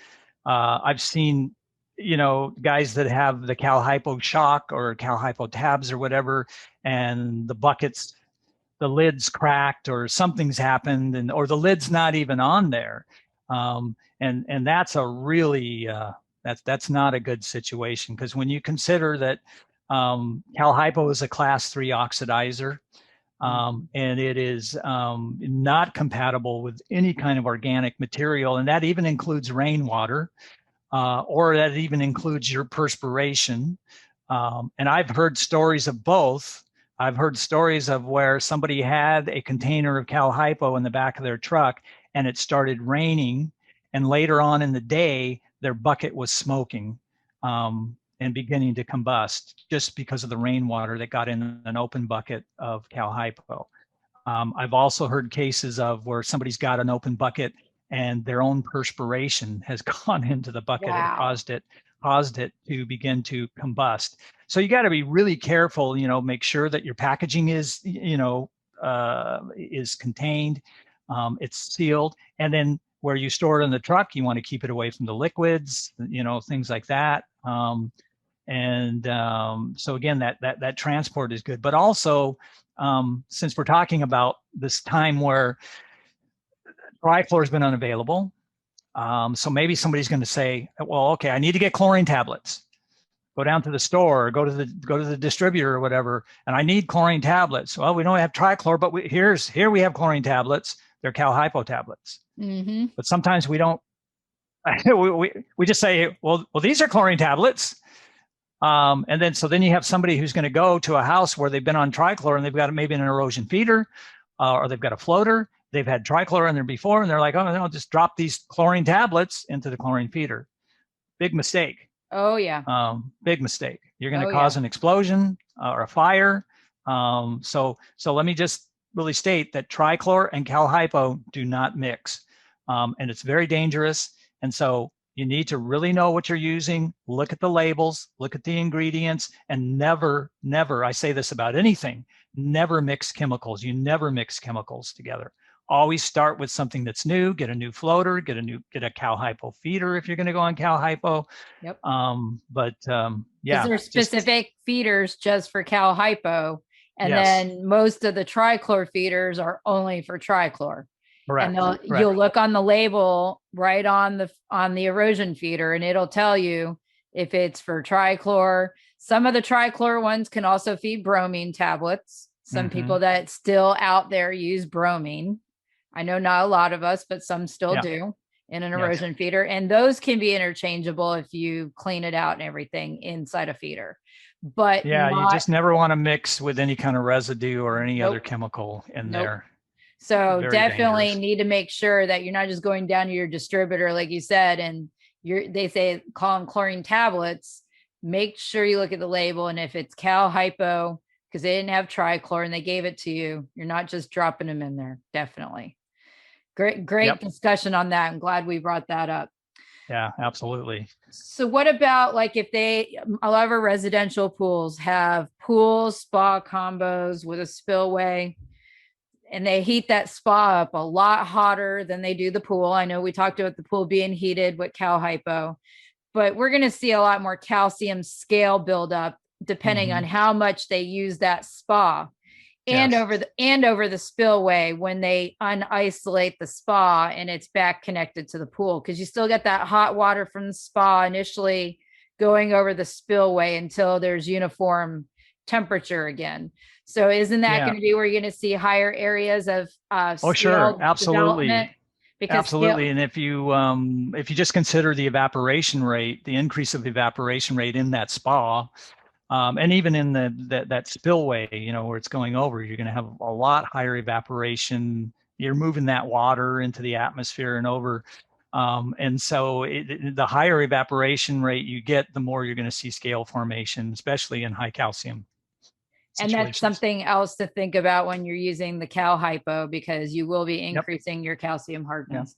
I've seen, guys that have the Cal Hypo shock or Cal Hypo tabs or whatever, and the buckets, the lid's cracked or something's happened, or the lid's not even on there. And that's a really, that's not a good situation, because when you consider that Cal Hypo is a class 3 oxidizer, and it is not compatible with any kind of organic material. And that even includes rainwater, or that even includes your perspiration. And I've heard stories of both. I've heard stories of where somebody had a container of Cal Hypo in the back of their truck and it started raining. And later on in the day, their bucket was smoking. And beginning to combust just because of the rainwater that got in an open bucket of Cal Hypo. I've also heard cases of where somebody's got an open bucket and their own perspiration has gone into the bucket and caused it to begin to combust. So you got to be really careful, make sure that your packaging is, is contained, it's sealed. And then where you store it in the truck, you want to keep it away from the liquids, things like that. So again, that transport is good. But also, since we're talking about this time where trichlor has been unavailable, so maybe somebody's going to say, well, okay, I need to get chlorine tablets. Go down to the store, or go to the distributor or whatever, and I need chlorine tablets. Well, we don't have trichlor, but here we have chlorine tablets. They're Cal Hypo tablets. Mm-hmm. But sometimes we don't. we just say, well, these are chlorine tablets. And then you have somebody who's going to go to a house where they've been on trichlor and they've got maybe an erosion feeder, or they've got a floater. They've had trichlor in there before, and they're like, oh, no, just drop these chlorine tablets into the chlorine feeder. Big mistake. Oh, yeah. Big mistake. You're going to cause an explosion or a fire. So let me just really state that trichlor and Cal Hypo do not mix. And it's very dangerous. And so you need to really know what you're using, look at the labels, look at the ingredients, and never, I say this about anything, never mix chemicals. You never mix chemicals together. Always start with something that's new, get a new floater, get a Cal Hypo feeder if you're going to go on Cal Hypo. Yep. Yeah. There's specific feeders just for Cal Hypo. And then most of the trichlor feeders are only for trichlor. Correct. And you'll look on the label right on the erosion feeder, and it'll tell you if it's for trichlor. Some of the trichlor ones can also feed bromine tablets. Some people that still out there use bromine. I know not a lot of us, but some still do in an erosion feeder. And those can be interchangeable if you clean it out and everything inside a feeder. But you just never want to mix with any kind of residue or any other chemical in there. So Very definitely dangerous. need to make sure that you're not just going down to your distributor, like you said, and they say call them chlorine tablets. Make sure you look at the label, and if it's Cal Hypo, because they didn't have trichlor and they gave it to you, you're not just dropping them in there. Definitely. Great discussion on that. I'm glad we brought that up. Yeah, absolutely. So what about like if a lot of our residential pools have pool spa combos with a spillway, and they heat that spa up a lot hotter than they do the pool. I know we talked about the pool being heated with Cal Hypo, but we're going to see a lot more calcium scale buildup depending on how much they use that spa. And over the spillway when they unisolate the spa and it's back connected to the pool, because you still get that hot water from the spa initially going over the spillway until there's uniform temperature again. So isn't that going to be where you're going to see higher areas of sure, absolutely, absolutely. And if you just consider the evaporation rate, the increase of evaporation rate in that spa. And even in that spillway, where it's going over, you're going to have a lot higher evaporation. You're moving that water into the atmosphere and over. And so the higher evaporation rate you get, the more you're going to see scale formation, especially in high calcium situations. And that's something else to think about when you're using the Cal Hypo, because you will be increasing your calcium hardness.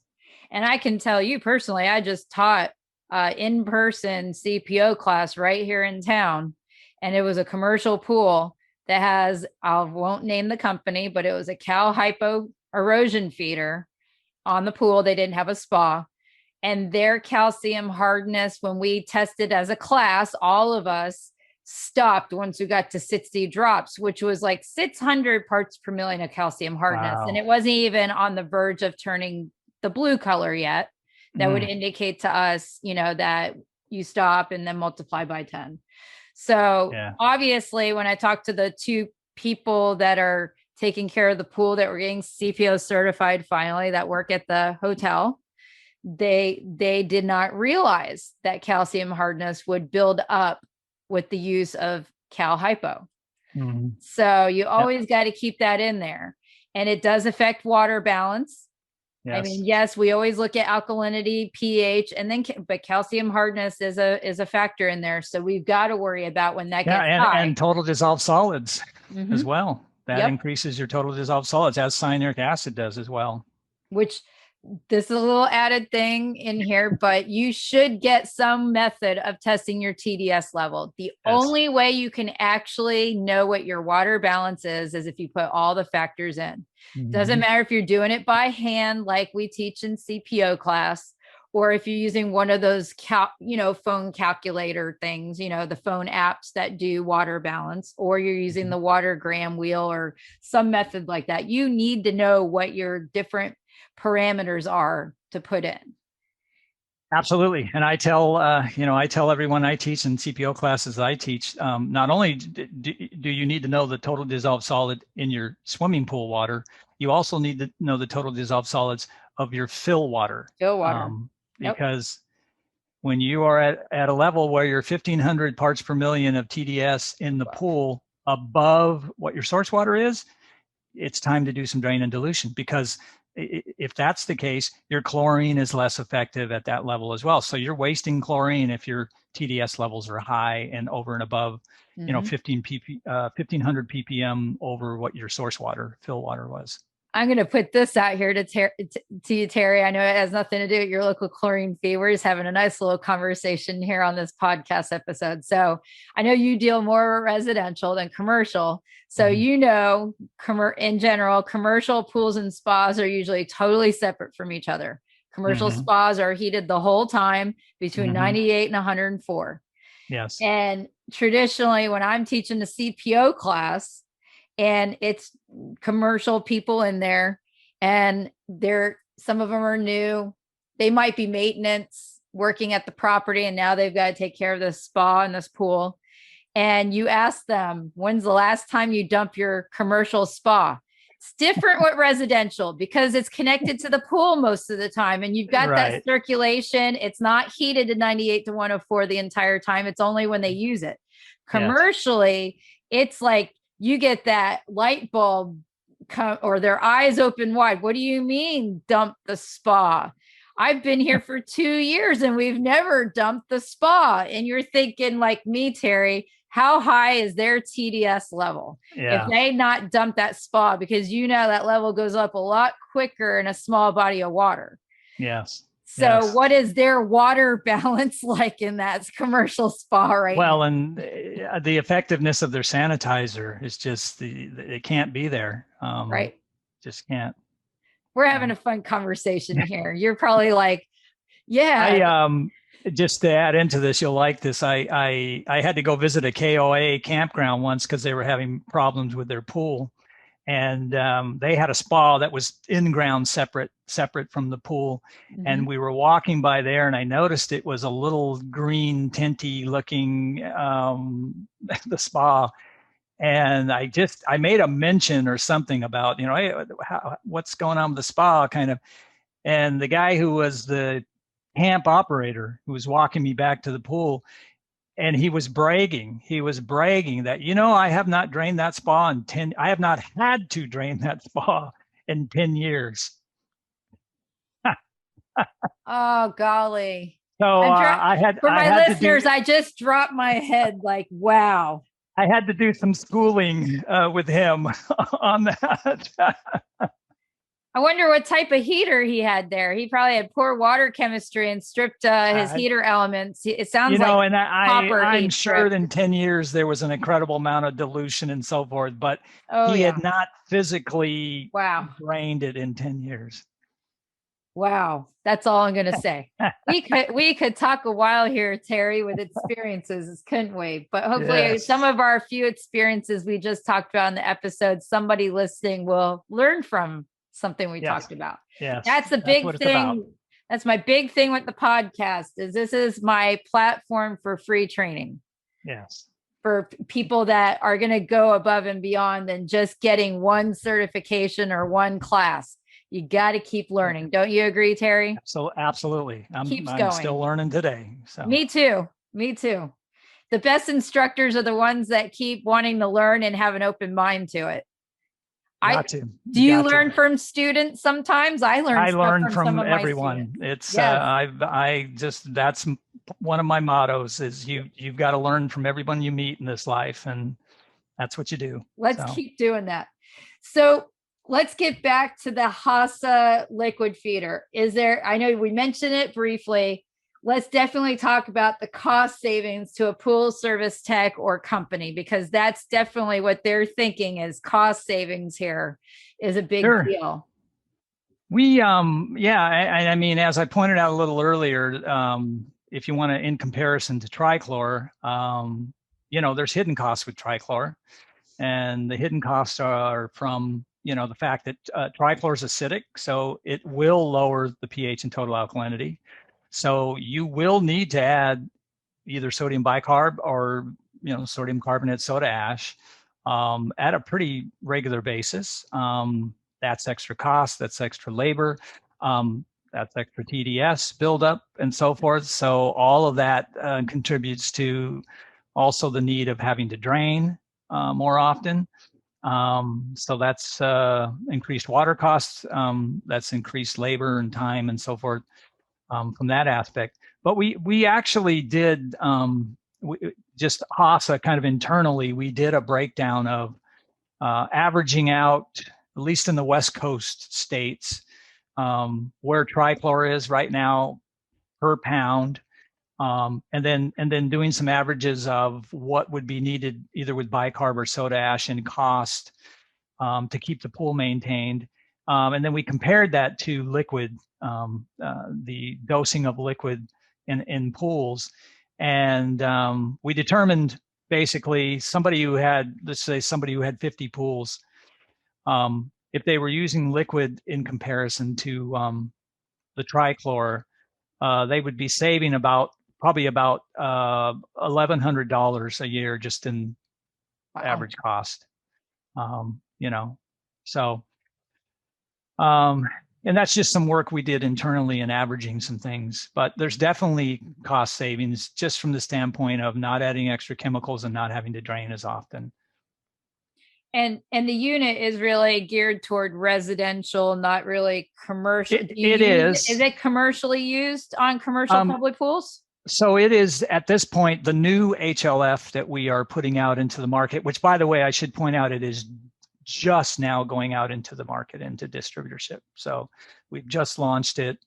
And I can tell you personally, I just taught in-person CPO class right here in town. And it was a commercial pool that has, I won't name the company, but it was a Cal Hypo erosion feeder on the pool. They didn't have a spa. And their calcium hardness, when we tested as a class, all of us stopped once we got to 60 drops, which was like 600 parts per million of calcium hardness. Wow. And it wasn't even on the verge of turning the blue color yet. That would indicate to us, that you stop and then multiply by 10. So obviously, when I talk to the two people that are taking care of the pool that were getting CPO certified finally, that work at the hotel, they did not realize that calcium hardness would build up with the use of Cal Hypo. So you always got to keep that in there. And it does affect water balance. I mean, yes, we always look at alkalinity, pH, and then, but calcium hardness is a factor in there. So we've got to worry about when that gets high. And total dissolved solids as well. That increases your total dissolved solids, as cyanuric acid does as well. Which this is a little added thing in here, but you should get some method of testing your TDS level. The only way you can actually know what your water balance is if you put all the factors in. Doesn't matter if you're doing it by hand, like we teach in CPO class, or if you're using one of those phone calculator things, the phone apps that do water balance, or you're using the water gram wheel or some method like that. You need to know what your different parameters are to put in. Absolutely. And I tell everyone I teach in CPO classes that I teach, not only do you need to know the total dissolved solid in your swimming pool water, you also need to know the total dissolved solids of your fill water. Because when you are at a level where you're 1,500 parts per million of TDS in the pool above what your source water is, it's time to do some drain and dilution, because if that's the case, your chlorine is less effective at that level as well. So you're wasting chlorine if your TDS levels are high and over and above, 1,500 ppm over what your source water, fill water was. I'm going to put this out here to you, Terry. I know it has nothing to do with your local chlorine fee. We're just having a nice little conversation here on this podcast episode. So I know you deal more residential than commercial. So, in general, commercial pools and spas are usually totally separate from each other. Commercial spas are heated the whole time between 98 and 104. Yes. And traditionally, when I'm teaching the CPO class, and it's commercial people in there, and some of them are new. They might be maintenance working at the property, and now they've got to take care of this spa and this pool. And you ask them, when's the last time you dump your commercial spa? It's different with residential because it's connected to the pool most of the time. And you've got that circulation. It's not heated to 98 to 104 the entire time. It's only when they use it. Commercially, it's like, you get that light bulb or their eyes open wide. What do you mean dump the spa? I've been here for 2 years and we've never dumped the spa. And you're thinking like me, Terry, how high is their TDS level? Yeah. If they not dump that spa, because that level goes up a lot quicker in a small body of water. Yes. So what is their water balance like in that commercial spa right now? And the effectiveness of their sanitizer is just, it can't be there. Right. Just can't. We're having a fun conversation here. You're probably like, just to add into this, you'll like this. I had to go visit a KOA campground once because they were having problems with their pool. And they had a spa that was in-ground separate from the pool. And we were walking by there, and I noticed it was a little green tinty looking, the spa. And I made a mention or something about, hey, what's going on with the spa kind of. And the guy who was the camp operator who was walking me back to the pool, and he was bragging that, I have not drained that spa I have not had to drain that spa in 10 years. Oh, golly. So I just dropped my head like, wow. I had to do some schooling with him on that. I wonder what type of heater he had there. He probably had poor water chemistry and stripped his heater elements. It sounds like and I'm sure that in 10 years there was an incredible amount of dilution and so forth, but he had not physically drained it in 10 years. Wow. That's all I'm going to say. We could talk a while here, Terry, with experiences, couldn't we? But hopefully some of our few experiences we just talked about in the episode, somebody listening will learn from something we talked about. Yes. That's the big thing. That's my big thing with the podcast is this is my platform for free training. Yes. For people that are going to go above and beyond than just getting one certification or one class. You got to keep learning. Don't you agree, Terry? So absolutely. I'm still learning today. So Me too. The best instructors are the ones that keep wanting to learn and have an open mind to it. Do you learn from students sometimes? I learn from everyone. It's that's one of my mottos is you've got to learn from everyone you meet in this life, and that's what you do. Let's keep doing that. So let's get back to the HASA liquid feeder. I know we mentioned it briefly. Let's definitely talk about the cost savings to a pool service tech or company, because that's definitely what they're thinking is cost savings here is a big deal. We, I mean, as I pointed out a little earlier, if you want to, in comparison to trichlor, there's hidden costs with trichlor, and the hidden costs are from, the fact that trichlor is acidic, so it will lower the pH and total alkalinity. So you will need to add either sodium bicarb or, sodium carbonate soda ash at a pretty regular basis. That's extra cost, that's extra labor, that's extra TDS buildup and so forth. So all of that contributes to also the need of having to drain more often. So that's increased water costs, that's increased labor and time and so forth from that aspect. But we actually did, just HASA kind of internally, we did a breakdown of averaging out, at least in the West Coast states, where trichlor is right now per pound, and then doing some averages of what would be needed either with bicarb or soda ash in cost to keep the pool maintained. And then we compared that to liquid, the dosing of liquid in pools. And we determined basically somebody who had, let's say somebody who had 50 pools, if they were using liquid in comparison to the trichlor, they would be saving probably about $1,100 a year just in average cost. So, and that's just some work we did internally in averaging some things, but there's definitely cost savings just from the standpoint of not adding extra chemicals and not having to drain as often. And the unit is really geared toward residential, not really commercial. It is. Is it commercially used on commercial public pools? So it is at this point, the new HLF that we are putting out into the market, which by the way, I should point out, it is just now going out into the market, into distributorship. So we've just launched it.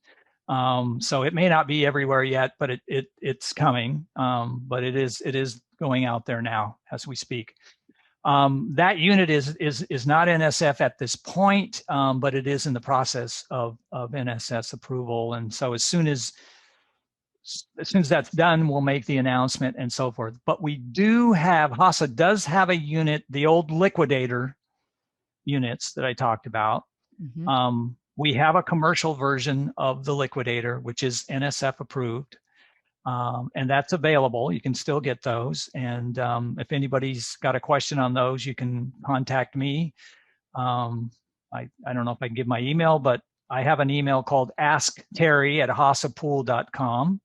So it may not be everywhere yet, but it's coming. But it is going out there now as we speak. That unit is not NSF at this point, but it is in the process of NSS approval. And so as soon as that's done, we'll make the announcement and so forth. But we do have, HASA does have a unit, the old Liquidator units that I talked about. Mm-hmm. We have a commercial version of the Liquidator, which is NSF approved. And that's available. You can still get those. And if anybody's got a question on those, you can contact me. I don't know if I can give my email, but I have an email called askterry@hasapool.com.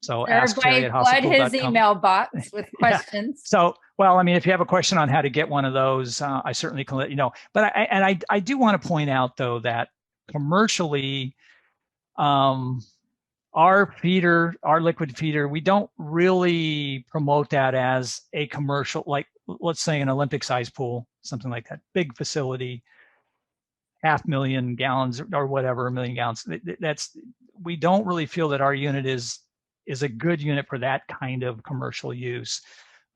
So askterry@hasapool.com. Flood his email box with questions. Yeah. So, well, I mean, if you have a question on how to get one of those, I certainly can let you know. But I do want to point out though that commercially, our feeder, our liquid feeder, we don't really promote that as a commercial, like let's say an Olympic size pool, something like that, big facility, 500,000 gallons or whatever, 1 million gallons. We don't really feel that our unit is a good unit for that kind of commercial use.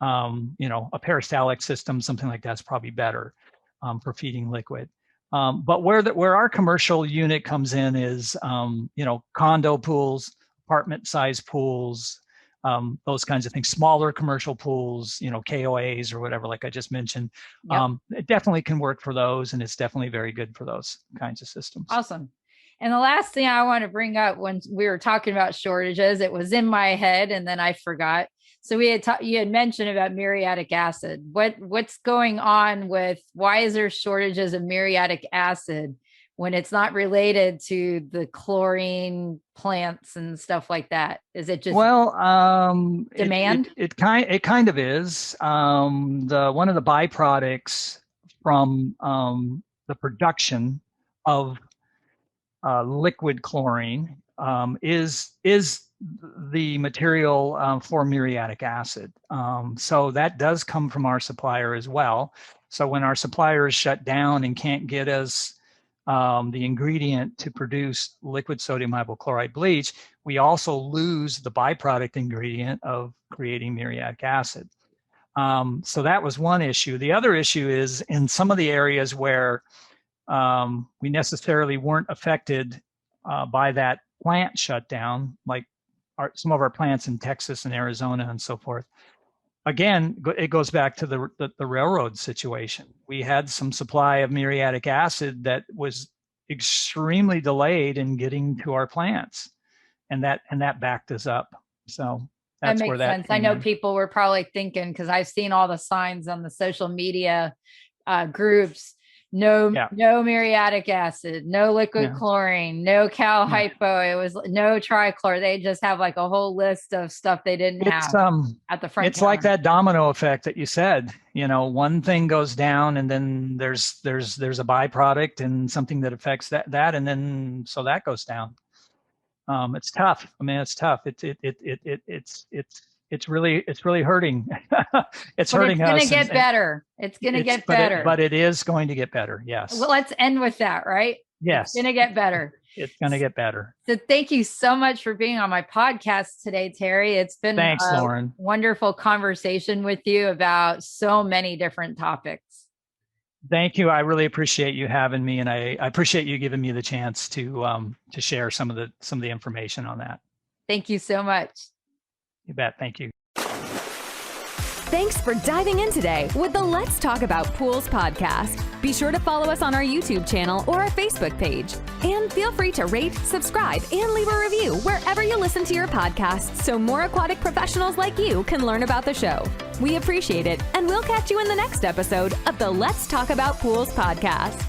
A peristaltic system, something like that's probably better for feeding liquid. But where our commercial unit comes in is, condo pools, apartment size pools, those kinds of things, smaller commercial pools, KOAs or whatever, like I just mentioned. Yep. It definitely can work for those, and it's definitely very good for those kinds of systems. Awesome. And the last thing I want to bring up, when we were talking about shortages, it was in my head and then I forgot. So you had mentioned about muriatic acid. What's going on with, why is there shortages of muriatic acid when it's not related to the chlorine plants and stuff like that? Is it just demand? It kind of is. One of the byproducts from the production of liquid chlorine is the material for muriatic acid. So that does come from our supplier as well. So when our suppliers shut down and can't get us the ingredient to produce liquid sodium hypochlorite bleach, we also lose the byproduct ingredient of creating muriatic acid. So that was one issue. The other issue is in some of the areas where we necessarily weren't affected by that plant shutdown, like some of our plants in Texas and Arizona and so forth. Again, it goes back to the railroad situation. We had some supply of muriatic acid that was extremely delayed in getting to our plants, and that backed us up. So that's that where makes that sense. I know people were probably thinking, because I've seen all the signs on the social media groups. No muriatic acid, no liquid chlorine, no cal hypo. It was no trichlor. They just have like a whole list of stuff they didn't have at the front. It's like that domino effect that you said. One thing goes down, and then there's a byproduct and something that affects that, and then so that goes down. It's tough. I mean, it's tough. It's really hurting. It's hurting us. It's going to get better. It's going to get better. But it is going to get better. Yes. Well, let's end with that, right? Yes. It's going to get better. It's going to get better. So thank you so much for being on my podcast today, Terry. It's been Thanks, Lauren. Wonderful conversation with you about so many different topics. Thank you. I really appreciate you having me, and I appreciate you giving me the chance to share some of the information on that. Thank you so much. You bet. Thank you. Thanks for diving in today with the Let's Talk About Pools podcast. Be sure to follow us on our YouTube channel or our Facebook page. And feel free to rate, subscribe, and leave a review wherever you listen to your podcasts so more aquatic professionals like you can learn about the show. We appreciate it, and we'll catch you in the next episode of the Let's Talk About Pools podcast.